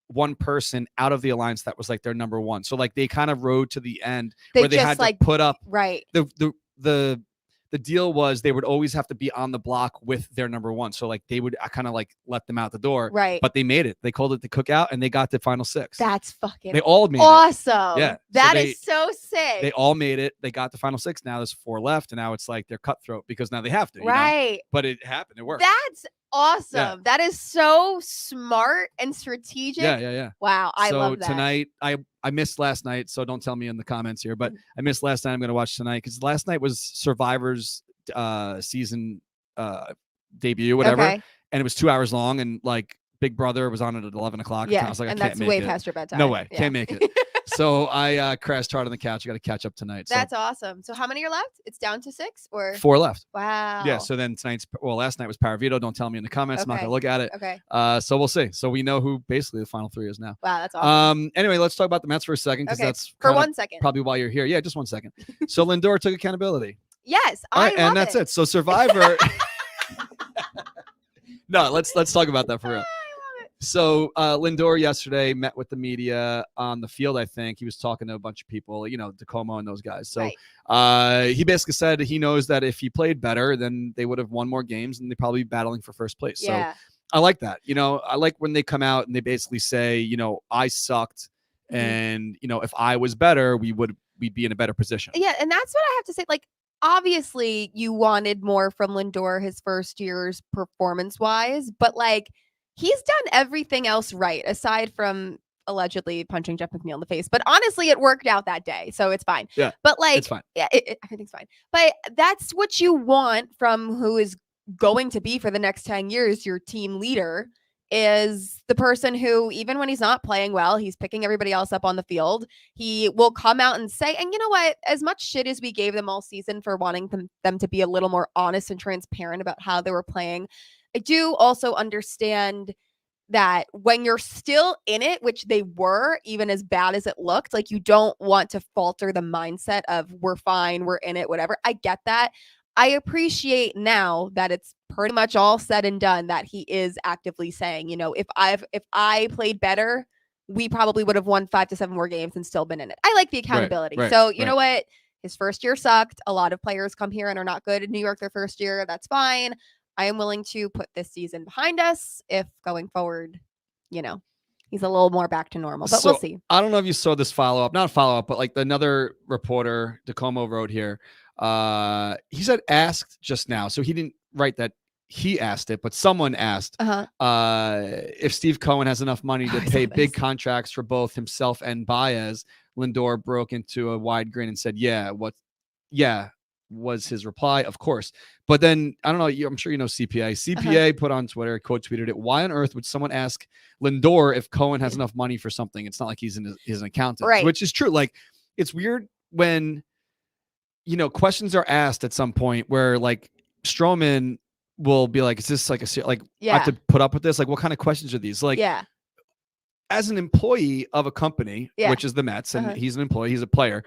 C: one person out of the alliance that was like their number one. So like they kind of rode to the end where they
D: just,
C: had
D: like,
C: to put up
D: right.
C: the deal was they would always have to be on the block with their number one. So like they would kind of like let them out the door.
D: Right.
C: But they made it. They called it the cookout and they got the final 6.
D: That's fucking
C: They all made it.
D: awesome.
C: Yeah.
D: That is so sick.
C: They all made it. They got the final 6. Now there's 4 left, and now it's like they're cutthroat because now they have to.
D: Right.
C: But it happened. It worked.
D: That's awesome.
C: Yeah.
D: That is so smart and strategic.
C: Yeah.
D: Wow. I love that.
C: So tonight, I missed last night, so don't tell me in the comments here, but I missed last night. I'm going to watch tonight because last night was Survivor's season debut, whatever.
D: Okay.
C: And it was 2 hours long, and like Big Brother was on at 11 o'clock.
D: Yeah.
C: I was like,
D: and
C: I can't
D: that's
C: make
D: way
C: it.
D: past your bedtime.
C: No way.
D: Yeah.
C: Can't make it. So I crashed hard on the couch. I got to catch up tonight. So
D: That's awesome. So how many are left? It's down to 6 or
C: 4 left.
D: wow.
C: Yeah. So then last night was Paravito. Don't tell me in the comments. I'm not
D: Okay.
C: going to look at it.
D: Okay.
C: So we'll see. So we know who basically the final 3 is now.
D: Wow, that's awesome.
C: Anyway, let's talk about the Mets for a second because
D: Okay.
C: that's
D: For
C: kinda
D: 1 second.
C: probably why you're here. Yeah, just 1 second. So Lindor took accountability.
D: Yes.
C: All right,
D: I love
C: and that's it. So Survivor. No, let's talk about that for real. So Lindor yesterday met with the media on the field. I think he was talking to a bunch of people, Tacoma and those guys. So he basically said he knows that if he played better, then they would have won more games and they'd probably be battling for first place.
D: Yeah.
C: So I like that. I like when they come out and they basically say, I sucked, and if I was better, we'd be in a better position.
D: Yeah, and that's what I have to say. Like, obviously, you wanted more from Lindor his first years performance-wise, but like he's done everything else right aside from allegedly punching Jeff McNeil in the face. But honestly, it worked out that day, so it's fine.
C: Yeah,
D: but like,
C: it's fine.
D: Yeah, everything's fine. But that's what you want from who is going to be for the next 10 years your team leader. Is the person who, even when he's not playing well, he's picking everybody else up on the field. He will come out and say, and you know what? As much shit as we gave them all season for wanting them to be a little more honest and transparent about how they were playing, I do also understand that when you're still in it, which they were, even as bad as it looked, like you don't want to falter the mindset of we're fine, we're in it, whatever. I get that. I appreciate now that it's pretty much all said and done that he is actively saying, if I played better, we probably would have won 5 to 7 more games and still been in it. I like the accountability. So you know what? His first year sucked. A lot of players come here and are not good in New York their first year. That's fine. I am willing to put this season behind us if going forward, he's a little more back to normal, but we'll see.
C: I don't know if you saw this not follow up, but like another reporter, DeComo, wrote here. He said asked just now. So he didn't write that he asked it, but someone asked if Steve Cohen has enough money to pay big contracts for both himself and Baez. Lindor broke into a wide grin and said, yeah, was his reply. Of course. But then, I don't know, I'm sure you know CPA. CPA put on Twitter, quote tweeted it, why on earth would someone ask Lindor if Cohen has enough money for something? It's not like he's an accountant,
D: right?
C: Which is true. Like, it's weird when, questions are asked at some point where like Stroman will be like, is this like I have to put up with this? Like, what kind of questions are these? Like, as an employee of a company, which is the Mets, and he's an employee, he's a player,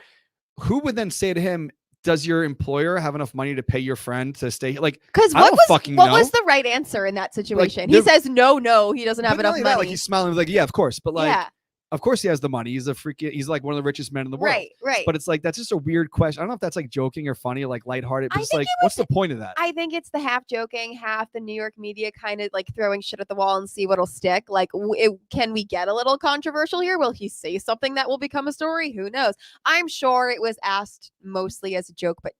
C: who would then say to him, does your employer have enough money to pay your friend to stay? Like, because what
D: was the right answer in that situation? Like, he says, no, he doesn't have enough money.
C: Like, he's smiling, like, yeah, of course. But like, of course he has the money. He's like one of the richest men in the world.
D: Right.
C: But it's like, that's just a weird question. I don't know if that's like joking or funny or like lighthearted, but it's like, what's the point of that?
D: I think it's the half joking, half the New York media kind of like throwing shit at the wall and see what'll stick. Like, can we get a little controversial here? Will he say something that will become a story? Who knows? I'm sure it was asked mostly as a joke, but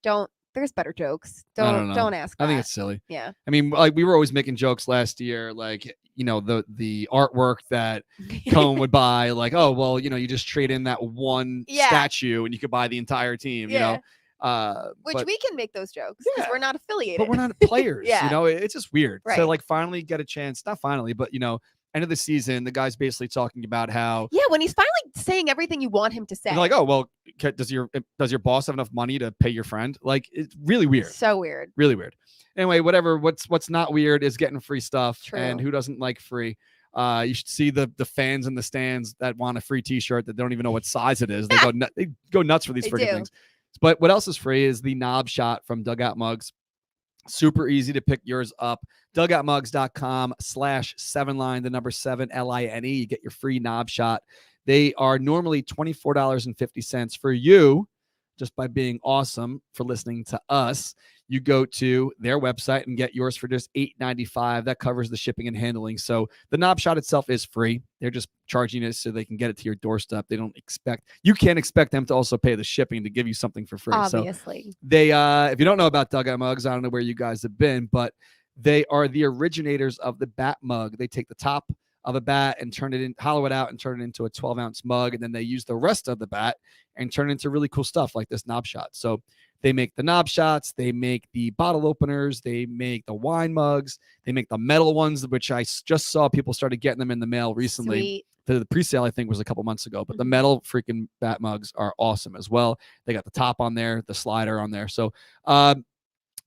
D: there's better jokes. Don't ask that.
C: I think it's silly.
D: Yeah.
C: I mean, like, we were always making jokes last year, like, the artwork that Cohen would buy, like, oh, well, you just trade in that one statue and you could buy the entire team, Which
D: we can make those jokes because we're not affiliated.
C: But we're not players, it's just weird.
D: Right.
C: So like finally get a chance, not finally, but end of the season, the guy's basically talking about how
D: when he's finally saying everything you want him to say.
C: Like, oh, well, does your boss have enough money to pay your friend? Like, it's really weird.
D: So weird.
C: Really weird. Anyway, whatever. What's not weird is getting free stuff.
D: True.
C: And who doesn't like free? You should see the fans in the stands that want a free T-shirt that they don't even know what size it is. They go nuts for these freaking things. But what else is free is the knob shot from Dugout Mugs. Super easy to pick yours up. Dugoutmugs.com/7line, the number 7 LINE. You get your free knob shot. They are normally $24.50 for you. Just by being awesome for listening to us, you go to their website and get yours for just $8.95. That covers the shipping and handling. So the knob shot itself is free. They're just charging it so they can get it to your doorstep. You can't expect them to also pay the shipping to give you something for free.
D: Obviously.
C: So they, if you don't know about Dugout Mugs, I don't know where you guys have been, but they are the originators of the bat mug. They take the top of a bat and hollow it out and turn it into a 12-ounce mug. And then they use the rest of the bat and turn it into really cool stuff like this knob shot. So they make the knob shots, they make the bottle openers, they make the wine mugs, they make the metal ones, which I just saw people started getting them in the mail recently.
D: Sweet.
C: The pre-sale, I think, was a couple months ago, but the metal freaking bat mugs are awesome as well. They got the top on there, the slider on there. So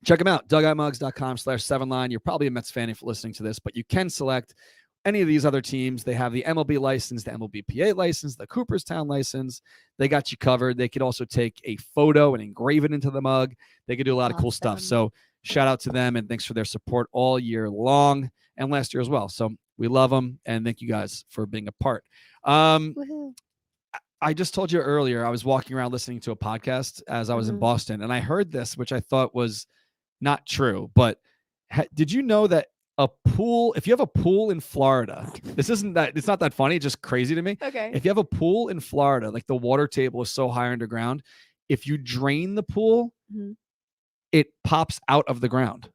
C: check them out, dugoutmugs.com/7line. You're probably a Mets fan if you're listening to this, but you can select any of these other teams. They have the MLB license, the MLBPA license, the Cooperstown license. They got you covered. They could also take a photo and engrave it into the mug. They could do a lot of cool stuff. So shout out to them, and thanks for their support all year long and last year as well. So we love them, and thank you guys for being a part. I just told you earlier, I was walking around listening to a podcast as I was in Boston, and I heard this, which I thought was not true, but did you know that if you have a pool in Florida, it's not that funny, it's just crazy to me.
D: Okay.
C: If you have a pool in Florida, like the water table is so high underground, if you drain the pool, it pops out of the ground.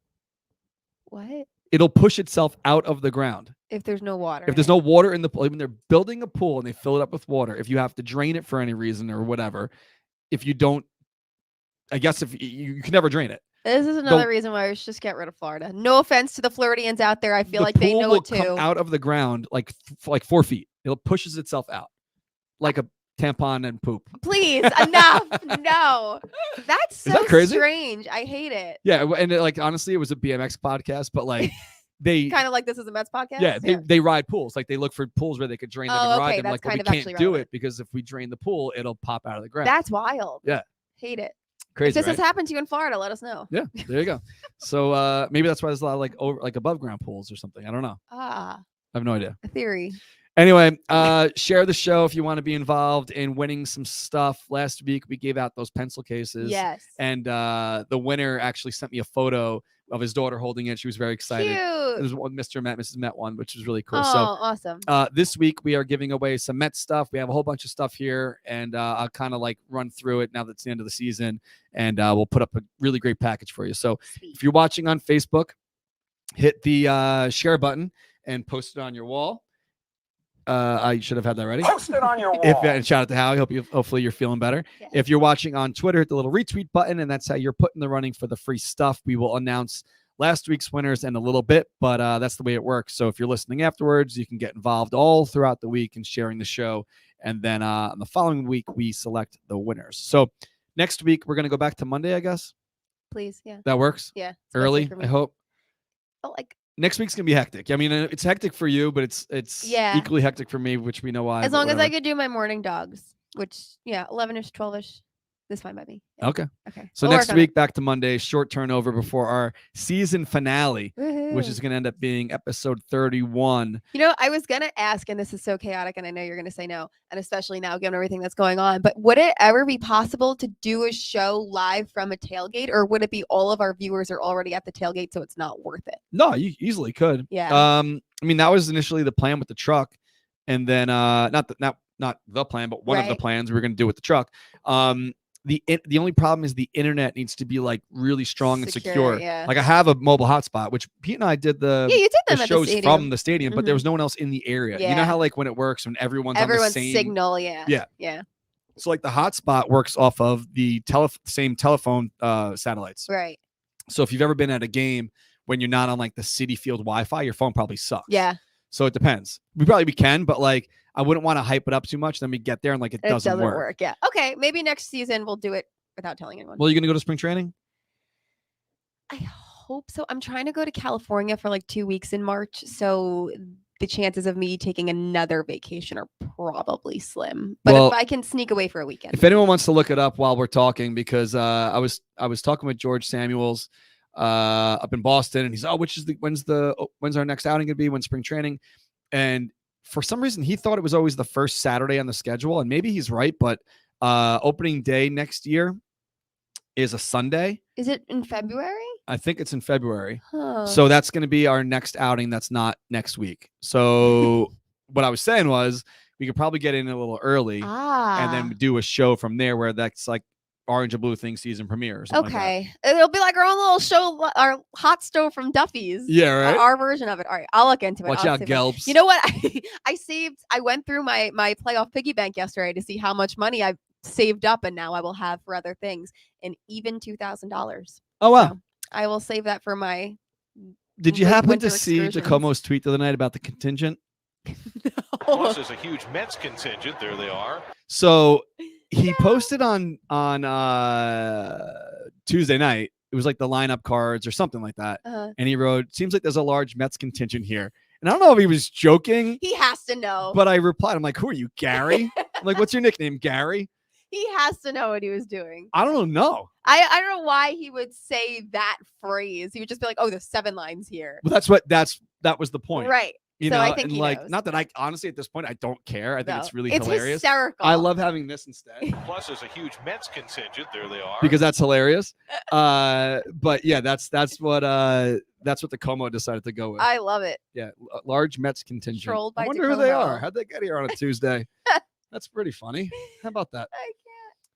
D: What?
C: It'll push itself out of the ground.
D: If there's no water.
C: If there's no water in the pool, when they're building a pool and they fill it up with water, if you have to drain it for any reason or whatever, if you don't, I guess if you can never drain it.
D: This is another reason why we should just get rid of Florida. No offense to the Floridians out there. I feel like they know it too.
C: Come out of the ground like 4 feet. It pushes itself out like a tampon and poop.
D: Please, enough. No, that's so
C: crazy?
D: strange. I hate it.
C: Yeah, and honestly, it was a BMX podcast, but like they
D: Kind of like this is a Mets podcast.
C: yeah, they ride pools. Like they look for pools where they could drain them and ride them.
D: That's
C: Like, but
D: kind
C: we
D: of
C: can't
D: actually
C: do
D: relevant.
C: it because if we drain the pool, it'll pop out of the ground.
D: That's wild.
C: Yeah.
D: Hate it.
C: Crazy.
D: If this
C: right?
D: has happened to you in Florida, let us know.
C: Yeah, there you go. So maybe that's why there's a lot of like above ground pools or something. I don't know.
D: Ah,
C: I have no idea.
D: a theory.
C: Anyway, share the show if you want to be involved in winning some stuff. Last week we gave out those pencil cases.
D: Yes.
C: And the winner actually sent me a photo of his daughter holding it. She was very excited. It
D: Cute.
C: was one Mr. Met, Mrs. Met one, which was really cool.
D: Oh,
C: So
D: awesome.
C: this week we are giving away some Met stuff. We have a whole bunch of stuff here, and I'll kind of like run through it now that it's the end of the season, and we'll put up a really great package for you. So
D: Sweet.
C: if you're watching on Facebook, hit the share button and post it on your wall. I should have had that ready.
E: Post it on your wall.
C: And shout out to Howie. Hopefully you're feeling better.
D: Yes.
C: If you're watching on Twitter, hit the little retweet button, and that's how you're put in the running for the free stuff. We will announce last week's winners in a little bit, but that's the way it works. So if you're listening afterwards, you can get involved all throughout the week in sharing the show. And then on the following week, we select the winners. So next week, we're going to go back to Monday, I guess.
D: Please. Yeah.
C: That works?
D: Yeah.
C: Early,
D: especially for
C: I
D: me.
C: hope.
D: Oh, like
C: Next week's going to be hectic. I mean, it's hectic for you, but it's
D: Yeah.
C: equally hectic for me, which we know why.
D: as
C: but
D: long as I
C: whatever.
D: could do my morning dogs, which 11ish, 12ish. This fine by me. Yeah.
C: Okay.
D: Okay.
C: So
D: We'll
C: next
D: work on it.
C: week, back to Monday, short turnover before our season finale, which
D: Woohoo.
C: is going to end up being episode 31.
D: You know, I was gonna ask, and this is so chaotic, and I know you're gonna say no, and especially now given everything that's going on. But would it ever be possible to do a show live from a tailgate, or would it be all of our viewers are already at the tailgate, so it's not worth it?
C: No, you easily could.
D: Yeah.
C: I mean, that was initially the plan with the truck, and then not the plan, but one of the
D: Right.
C: plans we were going to do with the truck. The only problem is the internet needs to be like really strong and secure.
D: Yeah.
C: Like I have a mobile hotspot, which Pete and I did
D: Yeah, you did
C: the
D: them at the
C: shows
D: stadium.
C: from the stadium, but there was no one else in the area. You know
D: Yeah.
C: how like when it works when everyone's on the same
D: signal. Yeah.
C: Yeah.
D: Yeah.
C: So like the hotspot works off of the same telephone satellites.
D: Right.
C: So if you've ever been at a game when you're not on like the City Field Wi-Fi, your phone probably sucks.
D: Yeah.
C: So it depends. We can, but like I wouldn't want to hype it up too much. Then we get there and like it doesn't work.
D: Yeah. Okay. Maybe next season we'll do it without telling anyone.
C: Well, you gonna go to spring training?
D: I hope so. I'm trying to go to California for like 2 weeks in March, so the chances of me taking another vacation are probably slim. But
C: Well,
D: if I can sneak away for a weekend,
C: If anyone wants to look it up while we're talking, because I was talking with George Samuels up in Boston, and he's when's our next outing gonna be? When's spring training? And for some reason he thought it was always the first Saturday on the schedule, and maybe he's right, but opening day next year is a Sunday.
D: is it in February?
C: I think it's in February.
D: Huh.
C: So that's going to be our next outing. That's not next week. So what I was saying was we could probably get in a little early and then do a show from there where that's like Orange and Blue Thing season premiere or something like
D: okay, it'll be like our own little show, our hot stove from Duffy's.
C: that. Yeah, right.
D: Our version of it. All right, I'll look into it.
C: Watch
D: I'll
C: out,
D: see if
C: Gelbs.
D: You know what? I went through my playoff piggy bank yesterday to see how much money I've saved up, and now I will have for other things, and even $2,000.
C: Oh, wow.
D: So I will save that for my.
C: Did you
D: win-
C: happen
D: winter
C: to see
D: excursions.
C: Tacomo's tweet the other night about the contingent?
E: Plus, there's a huge Mets contingent. There they are.
C: So he posted on Tuesday night. It was like the lineup cards or something like that. And he wrote, "Seems like there's a large Mets contingent here." And I don't know if he was joking,
D: He has to know.
C: but I replied, I'm like, "Who are you, Gary?" I'm like, "What's your nickname, Gary?"
D: He has to know what he was doing.
C: I don't know.
D: I don't know why he would say that phrase. He would just be like, "Oh, there's 7 lines here."
C: Well, that was the point.
D: Right.
C: You
D: So
C: know,
D: I think
C: and
D: he
C: like,
D: knows.
C: not that I honestly at this point I don't care. I think it's
D: No.
C: really
D: It's
C: hilarious.
D: hysterical.
C: I love having this instead
E: Plus, there's a huge Mets contingent. There they are.
C: because that's hilarious. But yeah, that's what the Como decided to go with.
D: I love it.
C: Yeah, large Mets contingent.
D: Trolled
C: I
D: by
C: wonder who they
D: Tacoma.
C: are. How'd they get here on a Tuesday? That's pretty funny. How about that?
D: I can't.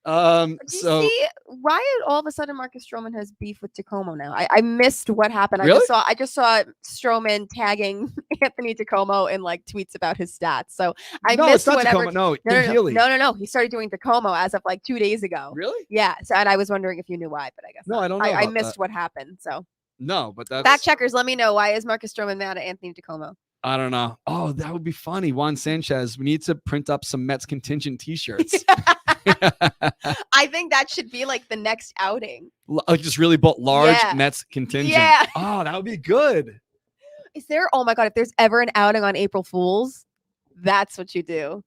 D: Do you
C: So
D: see why all of a sudden Marcus Stroman has beef with Tacoma now? I missed what happened.
C: Really?
D: I just saw Stroman tagging Anthony Tacoma in like tweets about his stats. So I
C: no,
D: missed
C: it's not
D: whatever.
C: Tacoma. No,
D: No,
C: Tim Healy.
D: no. He started doing Tacoma as of like 2 days ago.
C: Really?
D: Yeah. So and I was wondering if you knew why, but I guess
C: No,
D: not.
C: I don't know
D: I
C: about
D: missed
C: that.
D: what happened. So
C: No, but that's
D: fact checkers, let me know, why is Marcus Stroman mad at Anthony Tacoma?
C: I don't know. Oh, that would be funny. Juan Sanchez. We need to print up some Mets contingent T-shirts.
D: I think that should be like the next outing.
C: Just really large
D: Yeah.
C: Mets contingent.
D: Yeah.
C: Oh, that would be good.
D: Is there? Oh my God! If there's ever an outing on April Fools, that's what you do.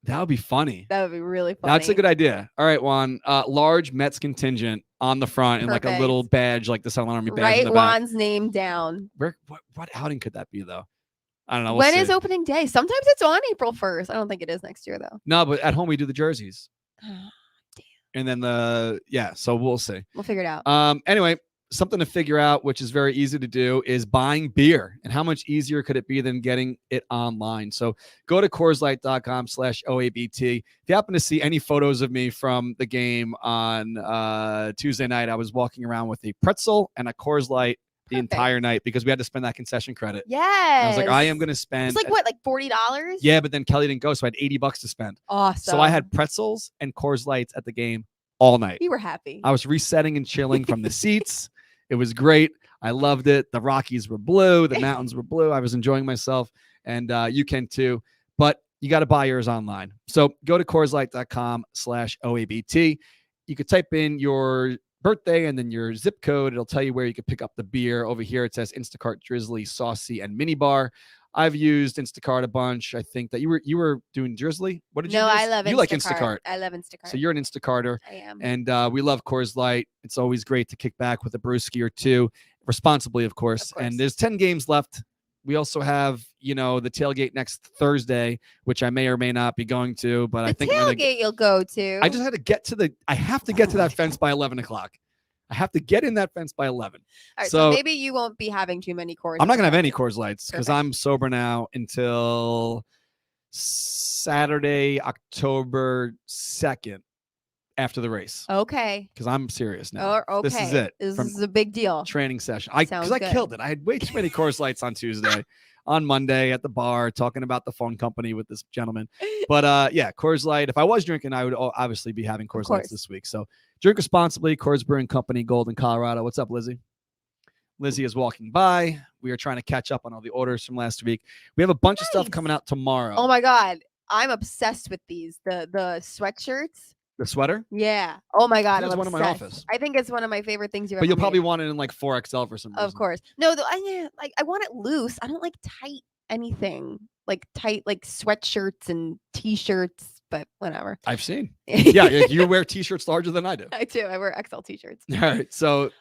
C: That would be funny.
D: That would be really funny.
C: That's a good idea. All right, Juan. Large Mets contingent on the front and like a little badge, like the Silent Army badge.
D: Write
C: in the back.
D: Juan's name down.
C: What outing could that be though? I don't know.
D: When is opening day? Sometimes it's on April 1st. I don't think it is next year though.
C: No, but at home we do the jerseys.
D: Damn.
C: And then so we'll see.
D: We'll figure it out.
C: Anyway, something to figure out, which is very easy to do, is buying beer. And how much easier could it be than getting it online? So go to CoorsLight.com/OABT. If you happen to see any photos of me from the game on Tuesday night, I was walking around with a pretzel and a Coors Light the entire night because we had to spend that concession credit.
D: Yes.
C: I was like, I am going to spend.
D: It's like what, like $40?
C: Yeah, but then Kelly didn't go, so I had $80 to spend.
D: Awesome.
C: So I had pretzels and Coors Lights at the game all night.
D: You were happy.
C: I was resetting and chilling from the seats. It was great. I loved it. The Rockies were blue. The mountains were blue. I was enjoying myself, and you can too. But you got to buy yours online. So go to CoorsLight.com/OABT. You could type in your birthday and then your zip code. It'll tell you where you could pick up the beer. Over here, it says Instacart, Drizzly, Saucy, and Mini Bar. I've used Instacart a bunch. I think that you were doing Drizzly. What did you use?
D: No, I love Instacart.
C: You like Instacart.
D: I love Instacart.
C: So you're an Instacarter.
D: I am.
C: And we love Coors Light. It's always great to kick back with a brewski or two, responsibly, of course. And there's 10 games left. We also have, the tailgate next Thursday, which I may or may not be going to, but I think
D: tailgate you'll go to.
C: I just had to get to I have to get to that fence by 11 o'clock. I have to get in that fence by 11.
D: All right, so maybe you won't be having too many Coors.
C: I'm not going to have any Coors Lights because I'm sober now until Saturday, October 2nd after the race.
D: Okay.
C: Because I'm serious now.
D: Okay.
C: This is it.
D: This is a big deal.
C: Training session. Because I killed it. I had way too many Coors Lights on Tuesday. On Monday at the bar talking about the phone company with this gentleman. But Coors Light. If I was drinking, I would obviously be having Coors Lights this week. So drink responsibly. Coors Brewing Company, Golden, Colorado. What's up, Lizzie? Lizzie is walking by. We are trying to catch up on all the orders from last week. We have a bunch of stuff coming out tomorrow.
D: Oh my God. I'm obsessed with these. The sweatshirts.
C: The sweater?
D: Yeah. Oh my God.
C: It's one in my office.
D: I think it's one of my favorite things you've ever
C: But you'll
D: made.
C: probably want it in like 4XL for some reason.
D: Of course. No, I want it loose. I don't like tight anything. Like tight, like sweatshirts and t-shirts, but whatever.
C: I've seen. Yeah, you wear t-shirts larger than I do.
D: I do. I wear XL t-shirts.
C: All right. So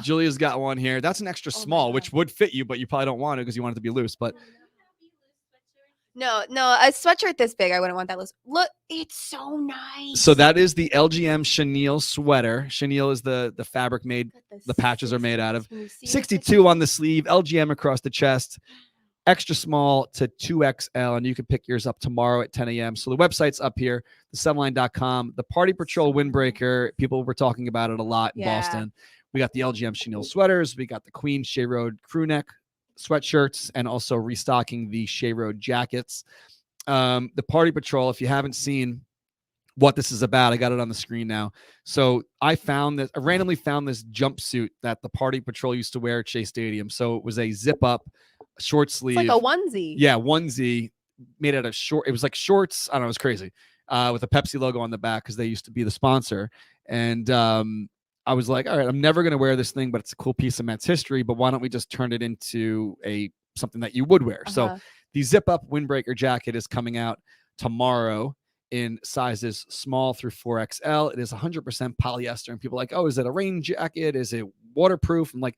C: Julia's got one here. That's an extra small, which would fit you, but you probably don't want it because you want it to be loose. But
D: No, a sweatshirt this big, I wouldn't want that loose. Look, it's so nice.
C: So that is the LGM chenille sweater. Chenille is the fabric made, the patches are made out of. 62 on the sleeve, LGM across the chest, extra small to 2XL, and you can pick yours up tomorrow at 10 a.m. So the website's up here, thesunline.com. The Party Patrol Windbreaker, people were talking about it a lot in Boston. We got the LGM chenille sweaters. We got the Queen Shea Road crew neck sweatshirts, and also restocking the Shea Road jackets. The Party Patrol, if you haven't seen what this is about, I got it on the screen now. So I randomly found this jumpsuit that the Party Patrol used to wear at Shea Stadium. So it was a zip up short sleeve.
D: It's like a onesie.
C: Yeah, onesie made out of short. It was like shorts. I don't know. It was crazy. With a Pepsi logo on the back because they used to be the sponsor. And I was like, all right, I'm never going to wear this thing, but it's a cool piece of Mets history. But why don't we just turn it into something that you would wear? So the zip up windbreaker jacket is coming out tomorrow in sizes small through 4XL. It is 100% polyester. And people are like, oh, is it a rain jacket? Is it waterproof? I'm like,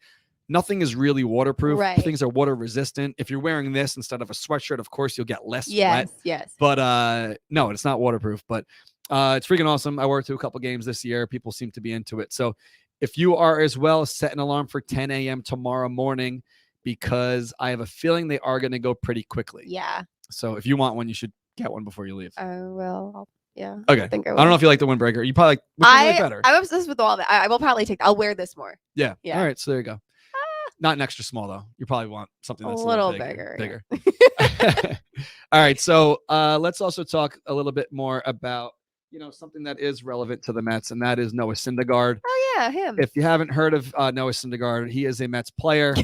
C: nothing is really waterproof.
D: Right.
C: Things are water resistant. If you're wearing this instead of a sweatshirt, of course, you'll get less
D: yes,
C: wet.
D: Yes.
C: But no, it's not waterproof. But it's freaking awesome. I wore it to a couple games this year. People seem to be into it. So if you are as well, set an alarm for 10 a.m. tomorrow morning because I have a feeling they are going to go pretty quickly.
D: Yeah.
C: So if you want one, you should get one before you leave.
D: I will. Yeah.
C: Okay.
D: I think I
C: don't know if you like the windbreaker. You probably like which one you like better.
D: I'm obsessed with all of it. I will probably I'll wear this more.
C: Yeah.
D: Yeah.
C: All right. So there you go. Not an extra small though. You probably want something that's
D: a little bigger.
C: All right. So let's also talk a little bit more about something that is relevant to the Mets, and that is Noah Syndergaard.
D: Oh yeah, him.
C: If you haven't heard of Noah Syndergaard, he is a Mets player.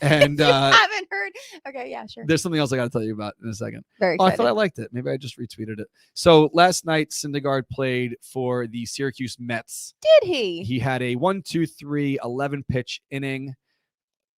C: And
D: haven't heard. Okay, yeah, sure.
C: There's something else I got to tell you about in a second.
D: Very excited.
C: I thought I liked it. Maybe I just retweeted it. So last night, Syndergaard played for the Syracuse Mets.
D: Did he?
C: He had a 1-2-3 11 pitch inning,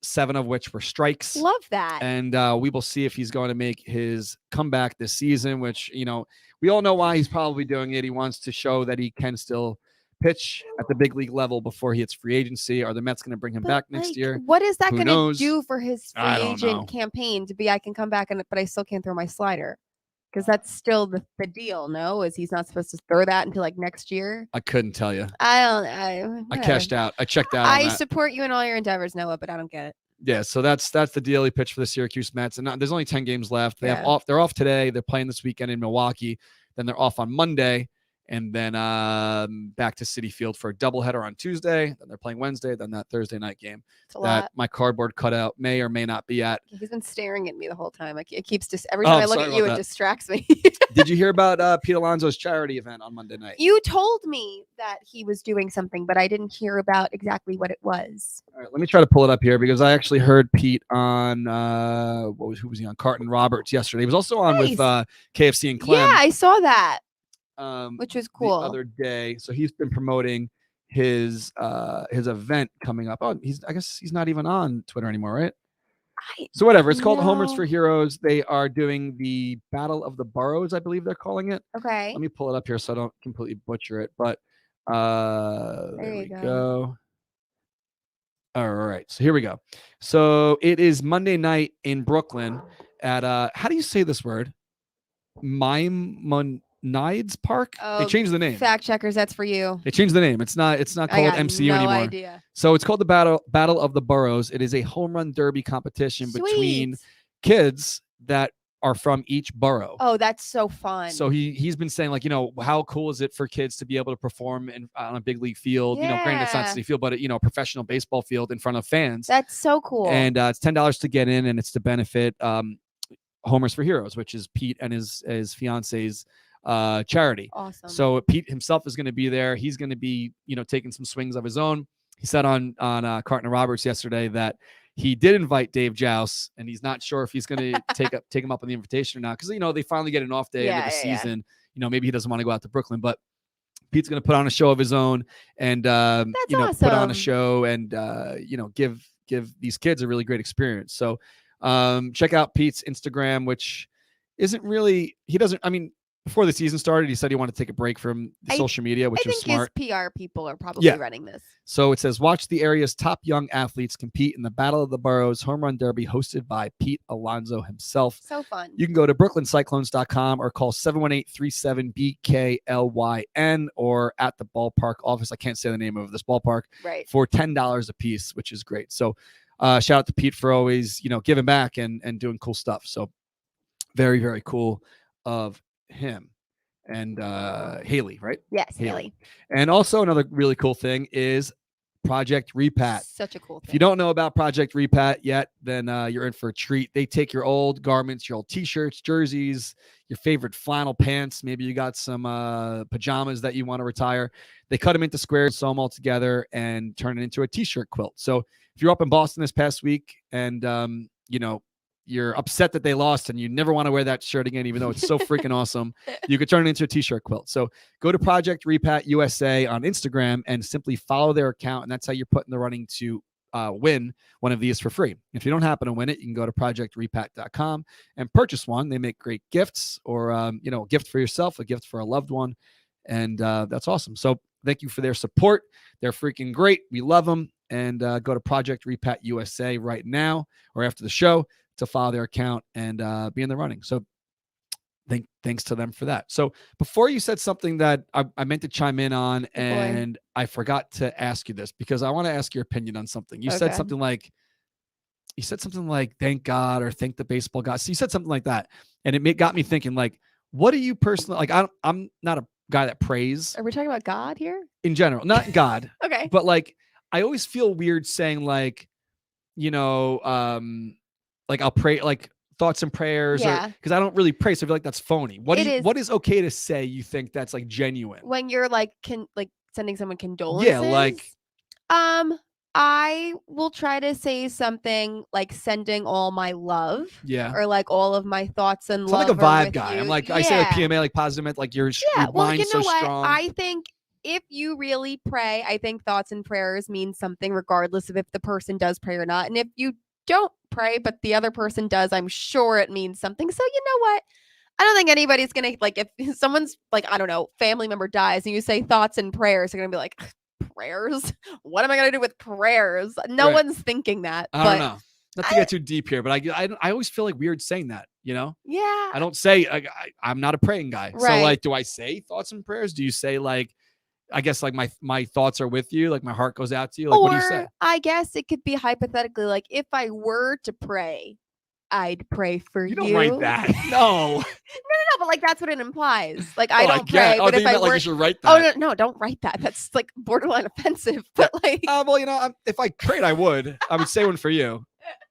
C: 7 of which were strikes.
D: Love that.
C: And we will see if he's going to make his comeback this season, which, you know, we all know why he's probably doing it. He wants to show that he can still pitch at the big league level before he hits free agency. Are the Mets going to bring him back next year?
D: What is that
C: Who
D: going
C: knows?
D: to do for his free
C: I don't know.
D: agent campaign to be, I can come back, but I still can't throw my slider? Because that's still the deal, no? Is he's not supposed to throw that until like next year?
C: I couldn't tell you.
D: I
C: cashed out. I checked out.
D: I support you in all your endeavors, Noah, but I don't get it.
C: Yeah, so that's the deal. He pitched for the Syracuse Mets, and there's only 10 games left. They
D: Yeah.
C: They're off today. They're playing this weekend in Milwaukee. Then they're off on Monday, and then back to Citi Field for a doubleheader on Tuesday. Then they're playing Wednesday. Then that Thursday night game
D: It's a
C: that
D: lot.
C: my cardboard cutout may or may not be at.
D: He's been staring at me the whole time. It keeps just every time I look
C: sorry
D: at you,
C: about
D: it
C: that.
D: distracts me.
C: Did you hear about Pete Alonso's charity event on Monday night?
D: You told me that he was doing something, but I didn't hear about exactly what it was.
C: All right, let me try to pull it up here because I actually heard Pete on who was he on? Carton Roberts yesterday. He was also on with KFC and Clem.
D: Yeah, I saw that, which was
C: the
D: cool.
C: other day. So he's been promoting his event coming up. Oh, I guess he's not even on Twitter anymore, right? So whatever. It's called Homers
D: No.
C: for Heroes. They are doing the Battle of the Boroughs, I believe they're calling it.
D: Okay.
C: Let me pull it up here so I don't completely butcher it. But there we
D: you
C: go. All right. So here we go. So it is Monday night in Brooklyn at how do you say this word? Maimonides Park. They changed the name.
D: Fact checkers, that's for you.
C: They changed the name. It's not
D: I
C: called
D: got
C: MCU
D: no
C: anymore.
D: idea.
C: So it's called the Battle of the Boroughs. It is a home run derby competition between
D: Sweet.
C: kids that are from each borough.
D: Oh, that's so fun.
C: So he's been saying, like, you know, how cool is it for kids to be able to perform on a big league field? You know, granted it's not
D: Yeah.
C: Citi Field, but a professional baseball field in front of fans.
D: That's so cool.
C: And it's $10 to get in, and it's to benefit Homers for Heroes, which is Pete and his fiance's charity.
D: Awesome.
C: So Pete himself is going to be there. He's going to be, taking some swings of his own. He said on Carton Roberts yesterday that he did invite Dave Jouse, and he's not sure if he's going to take him up on the invitation or not, because they finally get an off day into the season. Maybe he doesn't want to go out to Brooklyn, but Pete's going to put on a show of his own and
D: That's
C: put on a
D: awesome.
C: show and give these kids a really great experience. So check out Pete's Instagram, which isn't really before the season started, he said he wanted to take a break from social media, which
D: I
C: is
D: think
C: smart.
D: his PR people are probably running this.
C: So it says, watch the area's top young athletes compete in the Battle of the Boroughs Home Run Derby hosted by Pete Alonso himself.
D: So fun.
C: You can go to brooklyncyclones.com or call 718-37-BKLYN or at the ballpark office. I can't say the name of this ballpark.
D: Right.
C: For $10 a piece, which is great. So shout out to Pete for always, giving back and doing cool stuff. So very, very cool of him. And Haley, right?
D: Yes, Haley.
C: And also another really cool thing is Project Repack.
D: Such a cool thing.
C: If you don't know about Project Repack yet, then you're in for a treat. They take your old garments, your old t-shirts, jerseys, your favorite flannel pants. Maybe you got some pajamas that you want to retire. They cut them into squares, sew them all together, and turn it into a t-shirt quilt. So if you're up in Boston this past week and, you're upset that they lost and you never want to wear that shirt again, even though it's so freaking awesome, you could turn it into a t-shirt quilt. So go to Project Repack USA on Instagram and simply follow their account. And that's how you're put in the running to win one of these for free. If you don't happen to win it, you can go to projectrepack.com and purchase one. They make great gifts or, a gift for yourself, a gift for a loved one. And that's awesome. So thank you for their support. They're freaking great. We love them. And go to Project Repack USA right now or after the show to follow their account and be in the running. So thanks to them for that. So before you said something that I meant to chime in on, and I forgot to ask you this because I want to ask your opinion on something. You said something like, thank God or thank the baseball gods. So you said something like that. And it got me thinking, like, what do you personally, like, I'm not a guy that prays.
D: Are we talking about God here?
C: In general, not God.
D: Okay.
C: But like, I always feel weird saying like, like I'll pray, like thoughts and prayers, because I don't really pray. So I feel like that's phony. What is okay to say? You think that's like genuine
D: when you're like sending someone condolences?
C: Yeah, like
D: I will try to say something like sending all my love, or like all of my thoughts and love.
C: I'm like a vibe guy.
D: You.
C: I'm like I say like PMA, like positive, like your
D: well,
C: mind's
D: you know
C: so
D: what?
C: strong.
D: I think if you really pray, I think thoughts and prayers mean something regardless of if the person does pray or not. And if you don't pray, but the other person does, I'm sure it means something. So you know what? I don't think anybody's going to, like, if someone's, like, I don't know, family member dies and you say thoughts and prayers, they're going to be like, prayers? What am I going to do with prayers? No
C: Right.
D: one's thinking that.
C: I don't know. Not to get too deep here, but I always feel like weird saying that, you know?
D: Yeah.
C: I don't say, I'm not a praying guy. So,
D: Right.
C: like, do I say thoughts and prayers? Do you say, like, I guess, like, my thoughts are with you? Like, my heart goes out to you? Like, what do you say?
D: I guess it could be hypothetically, like, if I were to pray, I'd pray for you.
C: You don't write that. No.
D: No, but like that's what it implies. Like
C: Oh,
D: I don't
C: get
D: pray,
C: it. Oh,
D: but
C: then
D: if
C: you
D: I
C: meant, like,
D: were,
C: you should write
D: oh
C: that.
D: no, don't write that. That's like borderline offensive. But like,
C: Well, you know, if I prayed, I would say one for you.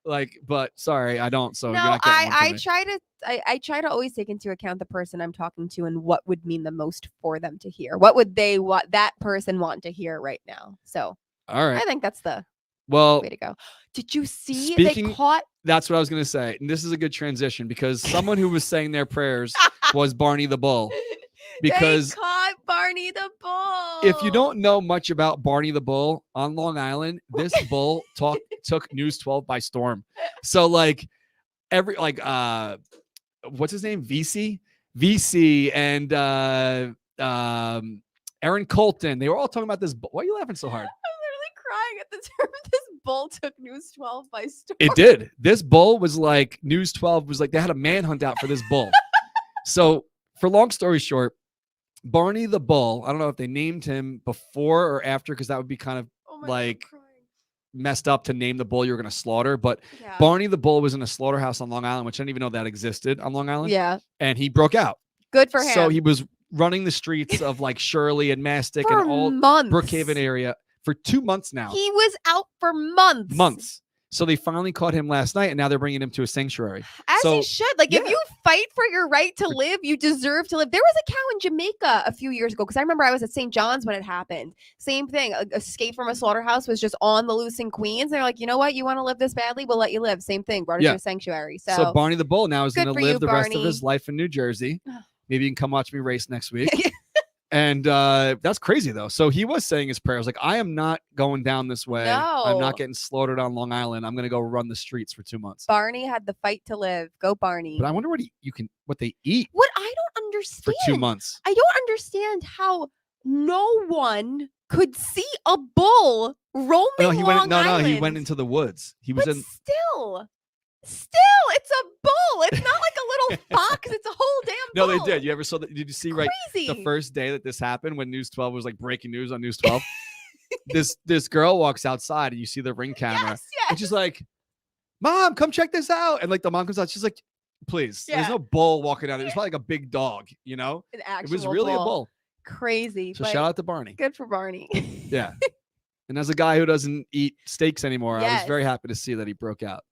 C: Like, but sorry, I don't. So you're
D: no,
C: not getting one from
D: I
C: me.
D: I try to always take into account the person I'm talking to and what would mean the most for them to hear. What would they want that person want to hear right now? So
C: All right.
D: I think that's the
C: Well,
D: way to go. Did you see
C: Speaking-
D: they caught?
C: that's what I was going to say. And this is a good transition because someone who was saying their prayers was Barney the Bull. Because
D: they caught Barney the Bull.
C: if you don't know much about Barney the Bull on Long Island, this bull took News 12 by storm. So like what's his name? VC and Aaron Colton. They were all talking about this. Why are you laughing so hard?
D: I'm literally crying at the term this bull took News 12 by storm.
C: It did. This bull was like News 12 was like they had a manhunt out for this bull. So for long story short, Barney the Bull, I don't know if they named him before or after because that would be kind of
D: Oh my
C: like
D: God, I'm crying.
C: messed up to name the bull you were going to slaughter. But
D: Yeah.
C: Barney the Bull was in a slaughterhouse on Long Island, which I didn't even know that existed on Long Island.
D: Yeah.
C: And he broke out.
D: Good for him.
C: So he was running the streets of like Shirley and Mastic
D: for
C: and all
D: months.
C: Brookhaven area for 2 months now.
D: He was out for months.
C: Months. So they finally caught him last night and now they're bringing him to a sanctuary.
D: As
C: So,
D: he should. Like, if
C: yeah.
D: you fight for your right to live, you deserve to live. There was a cow in Jamaica a few years ago because I remember I was at St. John's when it happened. Same thing. Escape from a slaughterhouse was just on the loose in Queens. They're like, you know what? You want to live this badly? We'll let you live. Same thing. Brought it
C: Yeah.
D: to a sanctuary.
C: So
D: So,
C: Barney the Bull now is
D: Good
C: going to
D: for you,
C: live the rest of
D: Barney.
C: his life in New Jersey. Maybe you can come watch me race next week. And that's crazy though. So he was saying his prayers like, I am not going down this way. I'm
D: No.
C: not getting slaughtered on Long Island. I'm going to go run the streets for 2 months.
D: Barney had the fight to live. Go Barney.
C: But I wonder what they eat
D: What I don't understand.
C: for 2 months.
D: I don't understand how no one could see a bull roaming
C: No, he went.
D: Long
C: No,
D: Island.
C: he went into the woods. He was
D: But
C: in.
D: still, it's a bull. It's not like a little fox. It's a whole damn
C: No,
D: bull.
C: they did. You ever saw that? Did you see right
D: Crazy.
C: the first day that this happened when News 12 was like breaking news on News 12? this girl walks outside and you see the ring camera
D: Yes,
C: and she's like, "Mom, come check this out." And like the mom comes out, she's like, "Please, there's
D: Yeah.
C: no bull walking out. There's probably like a big dog, you know."
D: An
C: It
D: actual
C: was really a bull.
D: Crazy.
C: So
D: but
C: shout out to Barney.
D: good for Barney.
C: Yeah. And as a guy who doesn't eat steaks anymore, I was
D: Yes.
C: very happy to see that he broke out.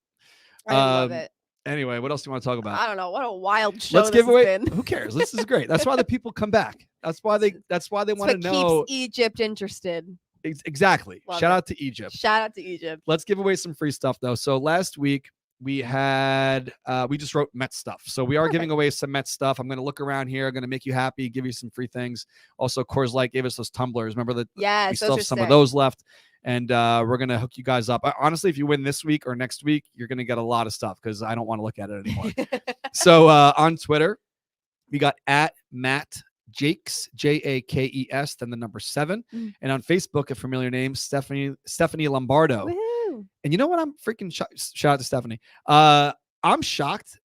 D: I love
C: Um,
D: it.
C: Anyway, what else do you want to talk about?
D: I don't know. What a wild show
C: Let's
D: this
C: give
D: has
C: away.
D: been.
C: Who cares? This is great. That's why the people come back. That's why they want
D: That's
C: to
D: what
C: know.
D: keeps Egypt interested.
C: Exactly.
D: Love
C: Shout
D: it.
C: out to Egypt.
D: Shout out to Egypt.
C: Let's give away some free stuff though. So last week we had we just wrote Mets stuff. So we are giving away some Mets stuff. I'm going to look around here. I'm going to make you happy, give you some free things. Also, Coors Light gave us those tumblers. Remember that
D: Yes,
C: we still
D: those
C: have
D: are
C: some
D: sick.
C: of those left. And we're going to hook you guys up. Honestly, if you win this week or next week, you're going to get a lot of stuff because I don't want to look at it anymore. So on Twitter, we got at Matt Jakes, Jakes, then the number 7.
D: Mm.
C: And on Facebook, a familiar name, Stephanie Lombardo.
D: Woohoo.
C: And you know what? I'm freaking shout out to Stephanie. I'm shocked.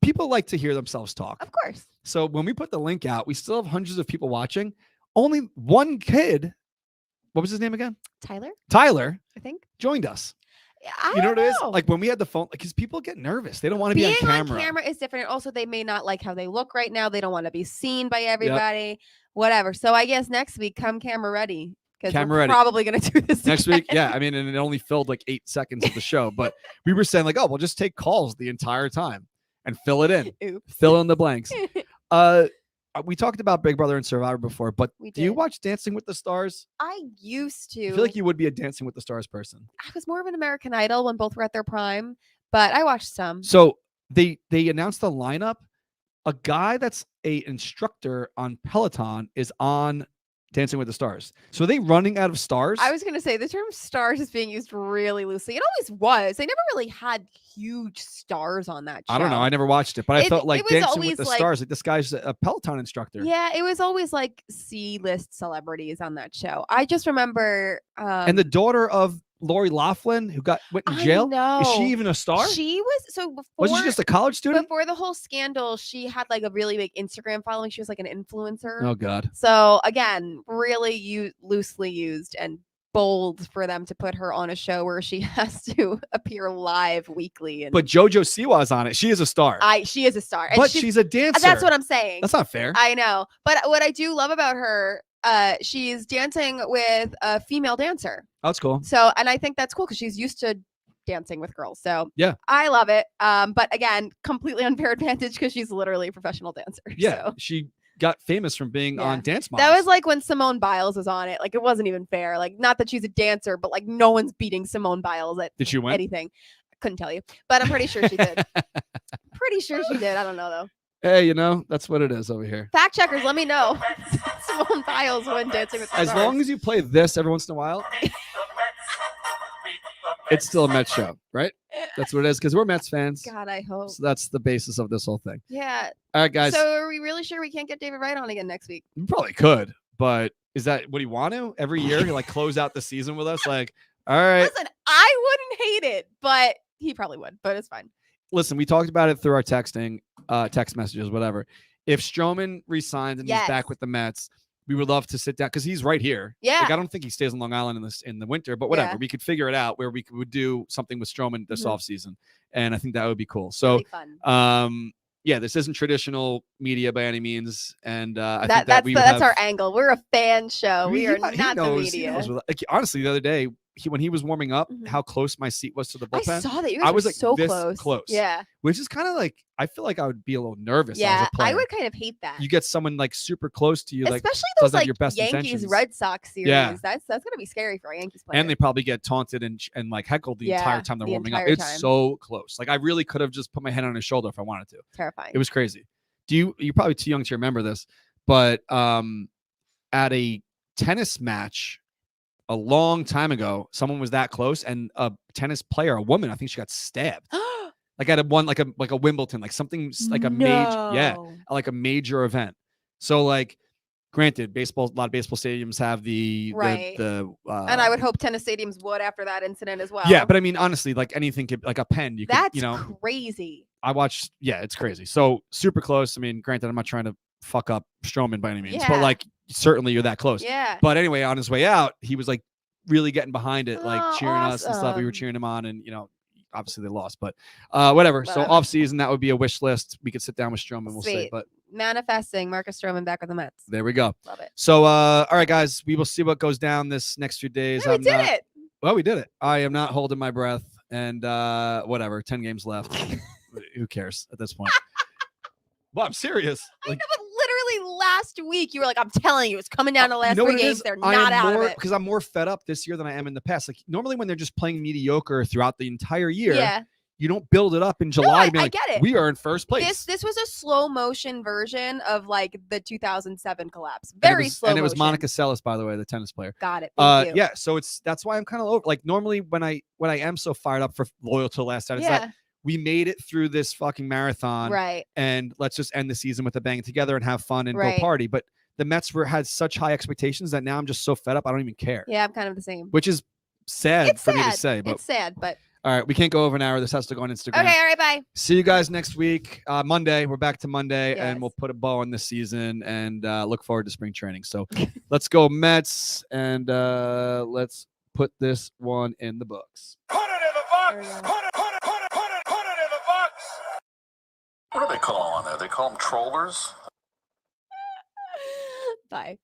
C: People like to hear themselves talk.
D: Of course.
C: So when we put the link out, we still have hundreds of people watching. Only one kid, what was his name again? Tyler
D: I think.
C: joined us.
D: I
C: You know what
D: don't
C: it is?
D: know.
C: Like when we had the phone, because people get nervous. They don't want to be
D: Being
C: on camera.
D: is different. Also, they may not like how they look right now. They don't want to be seen by everybody. Whatever. So I guess next week, come camera ready. Because
C: Camera
D: we're
C: ready.
D: probably going to do this
C: Next week,
D: again.
C: yeah. I mean, and it only filled like 8 seconds of the show, but we were saying like, oh, we'll just take calls the entire time and fill it in,
D: Oops.
C: fill in the blanks. We talked about Big Brother and Survivor before, but
D: We
C: do you
D: did.
C: watch Dancing with the Stars?
D: I used to.
C: I feel like you would be a Dancing with the Stars person.
D: I was more of an American Idol when both were at their prime, but I watched some.
C: So they announced the lineup. A guy that's a instructor on Peloton is on Dancing with the Stars. So are they running out of stars?
D: I was going to say the term stars is being used really loosely. It always was. They never really had huge stars on that show.
C: I don't know. I never watched it, but I felt like
D: it was
C: Dancing with
D: always
C: the
D: like-
C: Stars. Like this guy's a Peloton instructor.
D: Yeah, it was always like C-list celebrities on that show. I just remember.
C: And the daughter of Lori Loughlin, who went in jail.
D: I know.
C: Is she even a star?
D: She was so before.
C: Wasn't she just a college student?
D: Before the whole scandal, she had like a really big Instagram following. She was like an influencer.
C: Oh God.
D: So again, really loosely used and bold for them to put her on a show where she has to appear live weekly. And
C: But JoJo Siwa's on it. She is a star.
D: she is a star. And
C: but she's a dancer.
D: That's what I'm saying.
C: That's not fair.
D: I know. But what I do love about her, she's dancing with a female dancer.
C: Oh, that's cool.
D: So, and I think that's cool because she's used to dancing with girls. So
C: yeah,
D: I love it. But again, completely unfair advantage because she's literally a professional dancer.
C: Yeah,
D: so.
C: she got famous from being on Dance Moms.
D: That was like when Simone Biles was on it. Like it wasn't even fair. Like not that she's a dancer, but like no one's beating Simone Biles at
C: Did she win
D: anything? I couldn't tell you, but I'm pretty sure she did. Pretty sure she did. I don't know though.
C: Hey, that's what it is over here.
D: Fact checkers, let me know. Simone Biles won Dancing with the
C: As
D: Stars.
C: long as you play this every once in a while, it's still a Mets show, right? That's what it is because we're Mets fans.
D: God, I hope.
C: So that's the basis of this whole thing.
D: Yeah.
C: All right, guys.
D: So are we really sure we can't get David Wright on again next week?
C: We probably could, but is that what you want to every year? You like close out the season with us? Like, all right.
D: Listen, I wouldn't hate it, but he probably would, but it's fine.
C: Listen, we talked about it through our texting, text messages, whatever. If Stroman resigns and he's back with the Mets, we would love to sit down because he's right here.
D: Yeah.
C: Like, I don't think he stays on Long Island in the winter, but whatever.
D: Yeah.
C: We could figure it out where we would do something with Stroman this offseason. And I think that would be cool. So,
D: fun.
C: yeah, this isn't traditional media by any means. And I think
D: that's our angle. We're a fan show. We are not the media.
C: Like, honestly, the other day, when he was warming up, how close my seat was to the bullpen.
D: I saw that. You guys
C: I was
D: were
C: like
D: so
C: this close.
D: Yeah.
C: Which is kind of like, I feel like I would be a little nervous.
D: Yeah,
C: as a player.
D: I would kind of hate that.
C: You get someone like super close to you,
D: especially
C: like
D: those
C: doesn't have
D: like
C: your best
D: Yankees
C: intentions.
D: Red Sox series.
C: Yeah.
D: That's gonna be scary for a Yankees player.
C: And they probably get taunted and like heckled the entire time they're warming up. It's so close. Like I really could have just put my hand on his shoulder if I wanted to.
D: Terrifying.
C: It was crazy. You're probably too young to remember this, but at a tennis match a long time ago, someone was that close, and a tennis player, a woman, I think she got stabbed. Like at a Wimbledon, like something like a like a major event. So like, granted, a lot of baseball stadiums have the
D: and I would hope tennis stadiums would after that incident as well.
C: Yeah, but I mean, honestly, like anything could, like a pen,
D: That's crazy.
C: I watched, it's crazy. So super close. I mean, granted, I'm not trying to fuck up Stroman by any means, but like certainly you're that close.
D: Yeah.
C: But anyway, on his way out, he was like really getting behind it, like cheering us and stuff. We were cheering him on, and obviously they lost, but whatever. So off season, that would be a wish list. We could sit down with Stroman. We'll see. But
D: manifesting Marcus Stroman back with the Mets.
C: There we go.
D: Love it.
C: So all right, guys, we will see what goes down this next few days.
D: Yeah, we did it.
C: Well, we did it. I am not holding my breath, and whatever. 10 games left. Who cares at this point? Well, I'm serious.
D: Like, I know, but literally last week you were like, I'm telling you, it's coming down to the last 3 games. They're not out of it.
C: Because I'm more fed up this year than I am in the past. Like normally when they're just playing mediocre throughout the entire year, you don't build it up in July.
D: I get it.
C: We are in first place.
D: This was a slow motion version of like the 2007 collapse. Very slow.
C: And it was
D: motion.
C: Monica Seles, by the way, the tennis player.
D: Got it. Thank you.
C: Yeah. So that's why I'm kind of over. Like normally when I am so fired up for loyal to the last time, it's like we made it through this fucking marathon,
D: right?
C: And let's just end the season with a bang together and have fun and go party. But the Mets had such high expectations that now I'm just so fed up I don't even care.
D: Yeah, I'm kind of the same.
C: Which is sad for me to say. But
D: it's sad, but
C: all right, we can't go over an hour. This has to go on Instagram.
D: Okay, all right, bye.
C: See you guys next week. Monday, we're back to Monday, and we'll put a bow on this season and look forward to spring training. So let's go Mets, and let's put this one in the books.
E: Put it in the box. Put it in the box.
F: What do they call them on there? They call them trollers?
D: Bye.